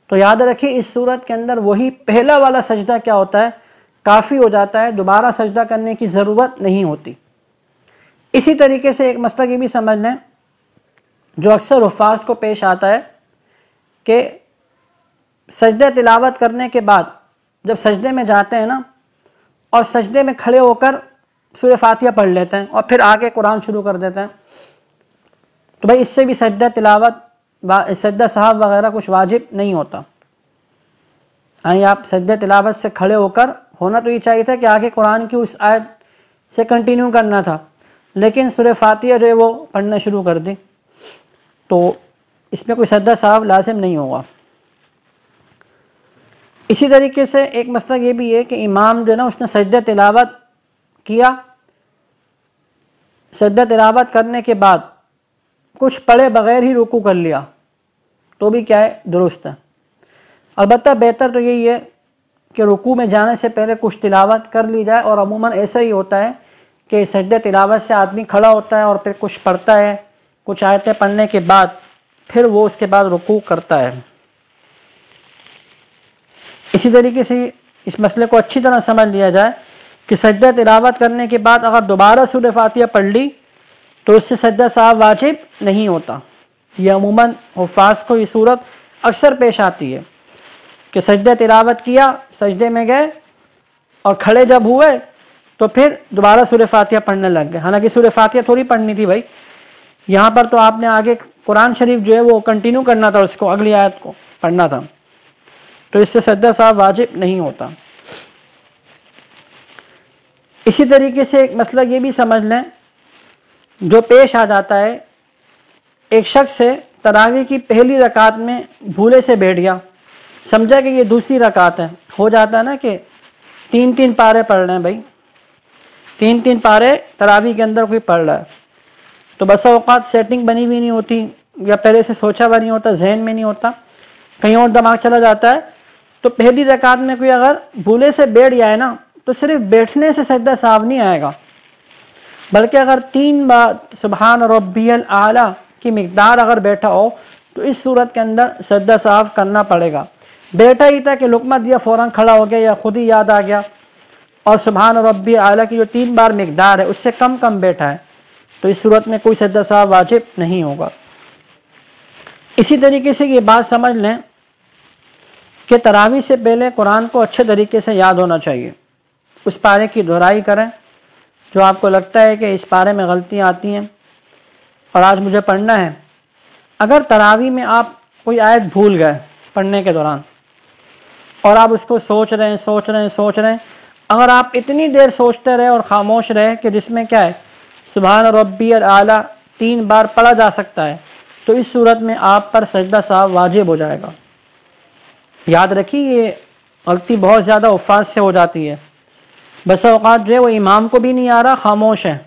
تو یاد رکھیے اس صورت کے اندر وہی پہلا والا سجدہ کیا ہوتا ہے، کافی ہو جاتا ہے، دوبارہ سجدہ کرنے کی ضرورت نہیں ہوتی۔ اسی طریقے سے ایک مسئلہ یہ بھی سمجھ لیں جو اکثر حفاظ کو پیش آتا ہے کہ سجدہ تلاوت کرنے کے بعد جب سجدے میں جاتے ہیں نا اور سجدے میں کھڑے ہو کر سورہ فاتحہ پڑھ لیتے ہیں اور پھر آگے قرآن شروع کر دیتے ہیں، تو بھائی اس سے بھی سجدہ تلاوت سجدہ صاحب وغیرہ کچھ واجب نہیں ہوتا۔ ہاں آپ سجدہ تلاوت سے کھڑے ہو کر ہونا تو یہ چاہیے تھا کہ آگے قرآن کی اس آیت سے کنٹینیو کرنا تھا، لیکن سورہ فاتحہ جو ہے وہ پڑھنا شروع کر دی، تو اس میں کوئی سجدہ صاحب لازم نہیں ہوگا۔ اسی طریقے سے ایک مسئلہ یہ بھی ہے کہ امام جو ہے نا اس نے سجدہ تلاوت کیا، سجدہ تلاوت کرنے کے بعد کچھ پڑھے بغیر ہی رکوع کر لیا تو بھی کیا ہے، درست ہے۔ البتہ بہتر تو یہی ہے کہ رکوع میں جانے سے پہلے کچھ تلاوت کر لی جائے، اور عموماً ایسا ہی ہوتا ہے کہ سجدہ تلاوت سے آدمی کھڑا ہوتا ہے اور پھر کچھ پڑھتا ہے، کچھ آیتیں پڑھنے کے بعد پھر وہ اس کے بعد رکوع کرتا ہے۔ اسی طریقے سے اس مسئلے کو اچھی طرح سمجھ لیا جائے کہ سجدہ تلاوت کرنے کے بعد اگر دوبارہ سورہ فاتحہ پڑھ لی تو اس سے سجدہ صاحب واجب نہیں ہوتا۔ یہ عموماً حفاظ کو یہ صورت اکثر پیش آتی ہے کہ سجدہ تلاوت کیا، سجدے میں گئے اور کھڑے جب ہوئے تو پھر دوبارہ سورہ فاتحہ پڑھنے لگ گئے، حالانکہ سورہ فاتحہ تھوڑی پڑھنی تھی بھائی، یہاں پر تو آپ نے آگے قرآن شریف جو ہے وہ کنٹینیو کرنا تھا، اس کو اگلی آیت کو پڑھنا تھا، تو اس سے سجدہ صاحب واجب نہیں ہوتا۔ اسی طریقے سے ایک مسئلہ یہ بھی سمجھ لیں جو پیش آ جاتا ہے، ایک شخص سے تراویح کی پہلی رکعت میں بھولے سے بیٹھ گیا، سمجھا کہ یہ دوسری رکعت ہے، ہو جاتا ہے نا کہ تین پارے پڑھ رہے ہیں بھائی، تین پارے تراویح کے اندر کوئی پڑھ رہا ہے، تو بسا اوقات سیٹنگ بنی ہوئی نہیں ہوتی یا پہلے سے سوچا ہوا نہیں ہوتا، ذہن میں نہیں ہوتا، کہیں اور دماغ چلا جاتا ہے، تو پہلی رکعت میں کوئی اگر بھولے سے بیٹھ جائے نا تو صرف بیٹھنے سے سجدہ صاحب نہیں آئے گا، بلکہ اگر 3 بار سبحان ربی الاعلیٰ کی مقدار اگر بیٹھا ہو تو اس صورت کے اندر سجدہ صاحب کرنا پڑے گا۔ بیٹھا ہی تھا کہ لقمہ دیا فوراً کھڑا ہو گیا یا خود ہی یاد آ گیا، اور سبحان ربی اعلیٰ کی جو 3 بار مقدار ہے اس سے کم بیٹھا ہے، تو اس صورت میں کوئی سجدہ صاحب واجب نہیں ہوگا۔ اسی طریقے سے یہ بات سمجھ لیں کہ تراویح سے پہلے قرآن کو اچھے طریقے سے یاد ہونا چاہیے، اس پارے کی دہرائی کریں جو آپ کو لگتا ہے کہ اس پارے میں غلطیاں آتی ہیں اور آج مجھے پڑھنا ہے، اگر تراویح میں آپ کوئی آیت بھول گئے پڑھنے کے دوران اور آپ اس کو سوچ رہے ہیں، اگر آپ اتنی دیر سوچتے رہے اور خاموش رہے کہ جس میں کیا ہے سبحان ربی الاعلیٰ 3 بار پڑھا جا سکتا ہے، تو اس صورت میں آپ پر سجدہ سہو واجب ہو جائے گا۔ یاد رکھیے یہ غلطی بہت زیادہ حفاظ سے ہو جاتی ہے۔ بس اوقات جو ہے وہ امام کو بھی نہیں آ رہا، خاموش ہے،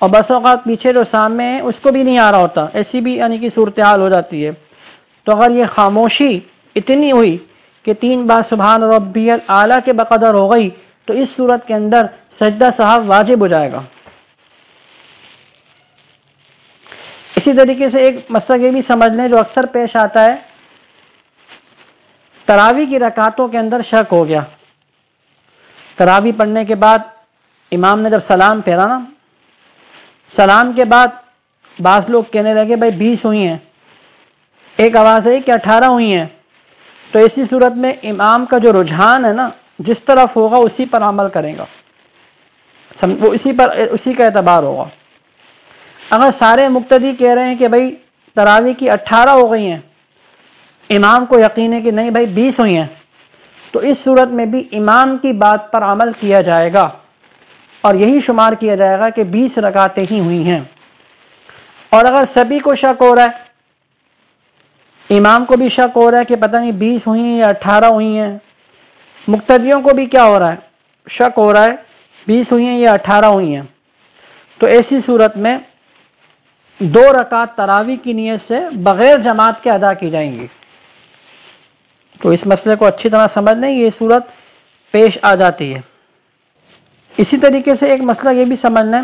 اور بس اوقات پیچھے جو سامنے ہے اس کو بھی نہیں آ رہا ہوتا، ایسی بھی یعنی کہ صورتحال ہو جاتی ہے۔ تو اگر یہ خاموشی اتنی ہوئی کہ 3 بار سبحان ربی الاعلیٰ کے بقدر ہو گئی، تو اس صورت کے اندر سجدہ سہو واجب ہو جائے گا۔ اسی طریقے سے ایک مسئلہ یہ بھی سمجھ لیں جو اکثر پیش آتا ہے، تراویح کی رکعتوں کے اندر شک ہو گیا۔ تراویح پڑھنے کے بعد امام نے جب سلام پھیرا نا، سلام کے بعد بعض لوگ کہنے لگے بھائی 20 ہوئی ہیں، ایک آواز ہے کہ 18 ہوئی ہیں، تو اسی صورت میں امام کا جو رجحان ہے نا جس طرف ہوگا اسی پر عمل کرے گا، وہ اسی کا اعتبار ہوگا۔ اگر سارے مقتدی کہہ رہے ہیں کہ بھائی تراویح کی 18 ہو گئی ہیں، امام کو یقین ہے کہ نہیں بھائی 20 ہوئی ہیں، تو اس صورت میں بھی امام کی بات پر عمل کیا جائے گا اور یہی شمار کیا جائے گا کہ 20 رکعتیں ہی ہوئی ہیں۔ اور اگر سبھی کو شک ہو رہا ہے، امام کو بھی شک ہو رہا ہے کہ پتہ نہیں 20 ہوئی ہیں یا 18 ہوئی ہیں، مقتدیوں کو بھی کیا ہو رہا ہے، شک ہو رہا ہے 20 ہوئی ہیں یا 18 ہوئی ہیں، تو ایسی صورت میں 2 رکعت تراویح کی نیت سے بغیر جماعت کے ادا کی جائیں گی۔ تو اس مسئلے کو اچھی طرح سمجھ لیں، یہ صورت پیش آ جاتی ہے۔ اسی طریقے سے ایک مسئلہ یہ بھی سمجھ لیں،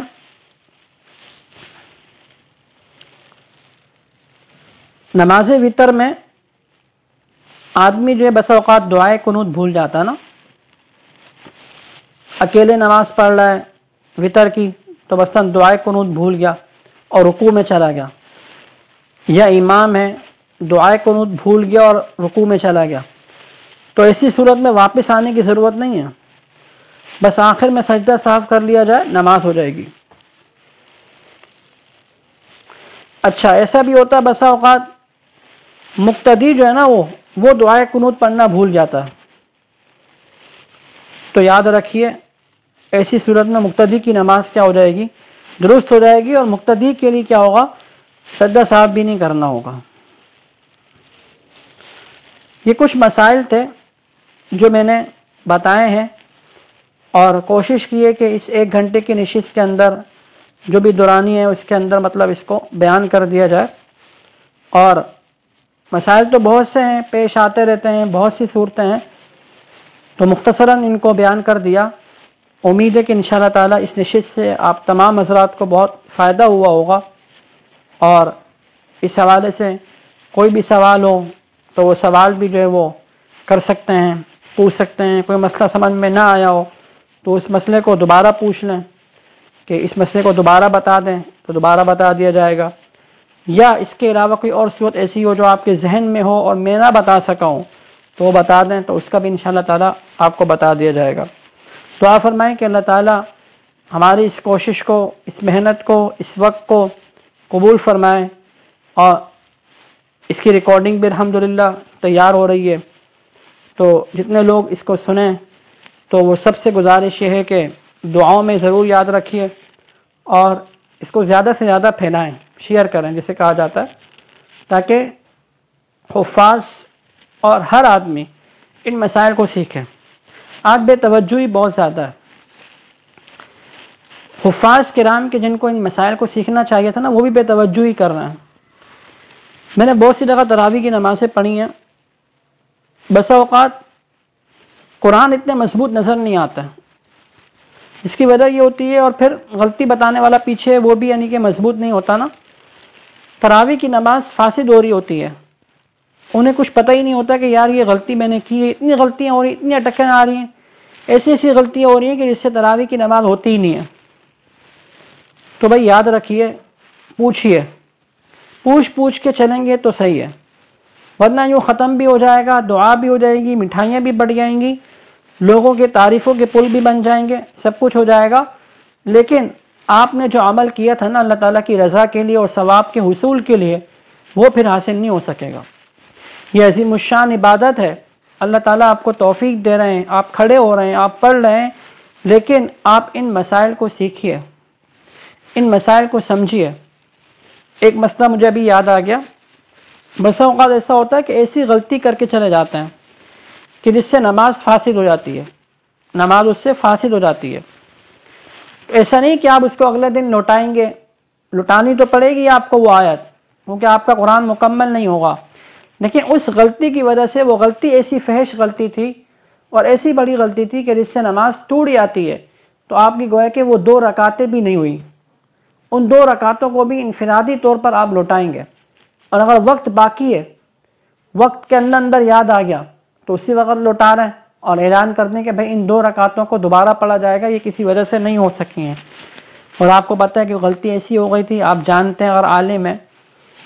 نماز وتر میں آدمی جو ہے بس اوقات دعائے قنوت بھول جاتا ہے نا، اکیلے نماز پڑھ رہا ہے وتر کی تو مثلاً دعائے قنوت بھول گیا اور رکوع میں چلا گیا، یا امام ہے دعائے قنوت بھول گیا اور رکوع میں چلا گیا، تو ایسی صورت میں واپس آنے کی ضرورت نہیں ہے، بس آخر میں سجدہ سہو کر لیا جائے، نماز ہو جائے گی۔ اچھا ایسا بھی ہوتا ہے بسا اوقات مقتدی جو ہے نا وہ دعائے قنوت پڑھنا بھول جاتا ہے، تو یاد رکھیے ایسی صورت میں مقتدی کی نماز کیا ہو جائے گی، درست ہو جائے گی، اور مقتدی کے لیے کیا ہوگا، سجدہ سہو بھی نہیں کرنا ہوگا۔ یہ کچھ مسائل تھے جو میں نے بتائے ہیں اور کوشش کی ہے کہ اس 1 گھنٹے کی نشست کے اندر جو بھی دورانی ہے اس کے اندر مطلب اس کو بیان کر دیا جائے، اور مسائل تو بہت سے ہیں، پیش آتے رہتے ہیں، بہت سی صورتیں ہیں، تو مختصراً ان کو بیان کر دیا۔ امید ہے کہ انشاءاللہ تعالیٰ اس نشست سے آپ تمام حضرات کو بہت فائدہ ہوا ہوگا، اور اس حوالے سے کوئی بھی سوال ہو تو وہ سوال بھی جو ہے وہ کر سکتے ہیں، پوچھ سکتے ہیں۔ کوئی مسئلہ سمجھ میں نہ آیا ہو تو اس مسئلے کو دوبارہ پوچھ لیں کہ اس مسئلے کو دوبارہ بتا دیں تو دوبارہ بتا دیا جائے گا، یا اس کے علاوہ کوئی اور صورت ایسی ہو جو آپ کے ذہن میں ہو اور میں نہ بتا سکا ہوں تو وہ بتا دیں، تو اس کا بھی انشاءاللہ تعالیٰ آپ کو بتا دیا جائے گا۔ دعا فرمائیں کہ اللہ تعالیٰ ہماری اس کوشش کو، اس محنت کو، اس وقت کو قبول فرمائیں، اور اس کی ریکارڈنگ بھی الحمدللہ تیار ہو رہی ہے، تو جتنے لوگ اس کو سنیں تو وہ سب سے گزارش یہ ہے کہ دعاؤں میں ضرور یاد رکھیے اور اس کو زیادہ سے زیادہ پھیلائیں، شیئر کریں جسے کہا جاتا ہے، تاکہ حفاظ اور ہر آدمی ان مسائل کو سیکھیں۔ آج بے توجہی بہت زیادہ ہے، حفاظ کرام کے جن کو ان مسائل کو سیکھنا چاہیے تھا نا وہ بھی بے توجہی کر رہے ہیں۔ میں نے بہت سی جگہ تراویح کی نمازیں پڑھی ہیں، بسا اوقات قرآن اتنے مضبوط نظر نہیں آتا ہے، اس کی وجہ یہ ہوتی ہے، اور پھر غلطی بتانے والا پیچھے وہ بھی یعنی کہ مضبوط نہیں ہوتا نا۔ تراویح کی نماز فاسد ہو رہی ہوتی ہے، انہیں کچھ پتہ ہی نہیں ہوتا کہ یار یہ غلطی میں نے کی ہے، اتنی غلطیاں ہو رہی ہیں، اتنی اٹکیں آ رہی ہیں، ایسی ایسی غلطیاں ہو رہی ہیں کہ جس سے تراویح کی نماز ہوتی ہی نہیں ہے۔ تو بھائی یاد رکھیے، پوچھیے، پوچھ کے چلیں گے تو صحیح ہے، ورنہ یوں ختم بھی ہو جائے گا، دعا بھی ہو جائے گی، مٹھائیاں بھی بڑھ جائیں گی، لوگوں کے تعریفوں کے پل بھی بن جائیں گے، سب کچھ ہو جائے گا، لیکن آپ نے جو عمل کیا تھا نا اللہ تعالیٰ کی رضا کے لیے اور ثواب کے حصول کے لیے، وہ پھر حاصل نہیں ہو سکے گا۔ یہ عظیم الشان عبادت ہے، اللہ تعالیٰ آپ کو توفیق دے رہے ہیں، آپ کھڑے ہو رہے ہیں، آپ پڑھ رہے ہیں، لیکن آپ ان مسائل کو سیکھیے، ان مسائل کو سمجھیے۔ ایک مسئلہ مجھے ابھی یاد آ گیا، بسا اوقات ایسا ہوتا ہے کہ ایسی غلطی کر کے چلے جاتے ہیں کہ جس سے نماز فاسد ہو جاتی ہے، نماز اس سے فاسد ہو جاتی ہے۔ ایسا نہیں کہ آپ اس کو اگلے دن لوٹائیں گے، لوٹانی تو پڑے گی آپ کو وہ آیت، کیونکہ آپ کا قرآن مکمل نہیں ہوگا، لیکن اس غلطی کی وجہ سے، وہ غلطی ایسی فحش غلطی تھی اور ایسی بڑی غلطی تھی کہ جس سے نماز ٹوٹ جاتی ہے، تو آپ کی گویا کہ وہ 2 رکعتیں بھی نہیں ہوئی، ان 2 رکعتوں کو بھی انفرادی طور پر آپ لوٹائیں گے۔ اور اگر وقت باقی ہے، وقت کے اندر یاد آ گیا تو اسی وقت لوٹا رہے ہیں اور اعلان کر دیں کہ بھائی ان 2 رکعتوں کو دوبارہ پڑھا جائے گا، یہ کسی وجہ سے نہیں ہو سکی ہیں، اور آپ کو پتہ ہے کہ غلطی ایسی ہو گئی تھی، آپ جانتے ہیں، اگر عالم ہے،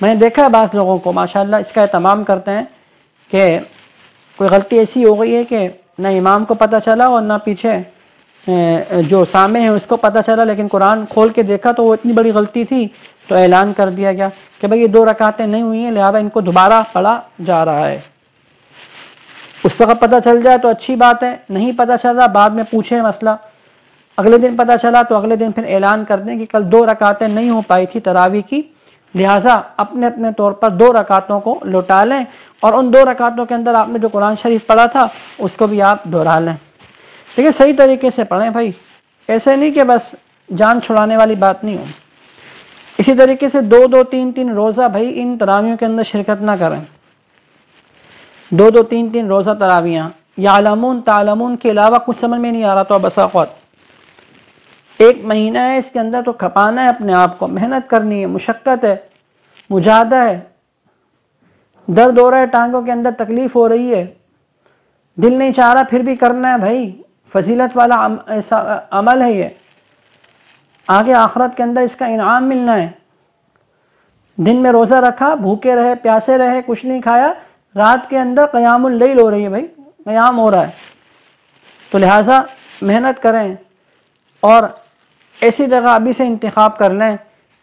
میں نے دیکھا ہے بعض لوگوں کو ماشاءاللہ اس کا اہتمام کرتے ہیں کہ کوئی غلطی ایسی ہو گئی ہے کہ نہ امام کو پتہ چلا اور نہ پیچھے جو سامع ہیں اس کو پتہ چلا، لیکن قرآن کھول کے دیکھا تو وہ اتنی بڑی غلطی تھی تو اعلان کر دیا گیا کہ بھئی یہ 2 رکعتیں نہیں ہوئی ہیں، لہذا ان کو دوبارہ پڑھا جا رہا ہے۔ اس وقت پتہ چل جائے تو اچھی بات ہے، نہیں پتہ چل رہا بعد میں پوچھیں مسئلہ، اگلے دن پتہ چلا تو اگلے دن پھر اعلان کر دیں کہ کل 2 رکعتیں نہیں ہو پائی تھی تراویح کی، لہٰذا اپنے اپنے طور پر 2 رکعتوں کو لوٹا لیں، اور ان 2 رکعتوں کے اندر آپ نے جو قرآن شریف پڑھا تھا اس کو بھی آپ دہرا لیں۔ دیکھیں صحیح طریقے سے پڑھیں بھائی، ایسے نہیں کہ بس جان چھڑانے والی بات نہیں ہو۔ اسی طریقے سے 2-2 3-3 روزہ بھائی ان تراویحوں کے اندر شرکت نہ کریں، 2-2 3-3 روزہ تراویحاں، یعلمون تعلمون کے علاوہ کچھ سمجھ میں نہیں آ رہا تو بسا اوقات 1 مہینہ ہے اس کے اندر تو کھپانا ہے اپنے آپ کو، محنت کرنی ہے، مشقت ہے، مجاہدہ ہے، درد ہو رہا ہے ٹانگوں کے اندر، تکلیف ہو رہی ہے، دل نہیں چاہ رہا پھر بھی کرنا ہے بھائی، فضیلت والا عمل ہے یہ، آگے آخرت کے اندر اس کا انعام ملنا ہے۔ دن میں روزہ رکھا، بھوکے رہے، پیاسے رہے، کچھ نہیں کھایا، رات کے اندر قیام اللیل ہو رہی ہے بھائی، قیام ہو رہا ہے، تو لہٰذا محنت کریں، اور ایسی جگہ ابھی سے انتخاب کر لیں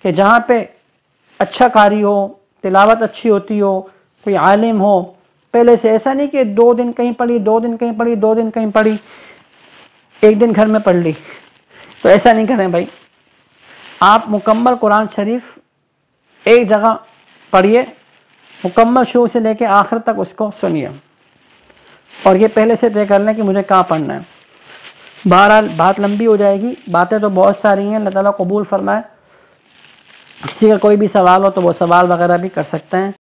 کہ جہاں پہ اچھا قاری ہو، تلاوت اچھی ہوتی ہو، کوئی عالم ہو، پہلے سے ایسا نہیں کہ 2 دن کہیں پڑھی، 2 دن کہیں پڑھی، 2 دن کہیں پڑھی، 1 دن گھر میں پڑھ لی، تو ایسا نہیں کریں بھائی۔ آپ مکمل قرآن شریف ایک جگہ پڑھیے، مکمل شروع سے لے کے آخر تک اس کو سنیے، اور یہ پہلے سے طے کر لیں کہ مجھے کہاں پڑھنا ہے۔ بہرحال بات لمبی ہو جائے گی، باتیں تو بہت ساری ہیں، اللہ تعالیٰ قبول فرمائے۔ کسی کا کوئی بھی سوال ہو تو وہ سوال وغیرہ بھی کر سکتے ہیں۔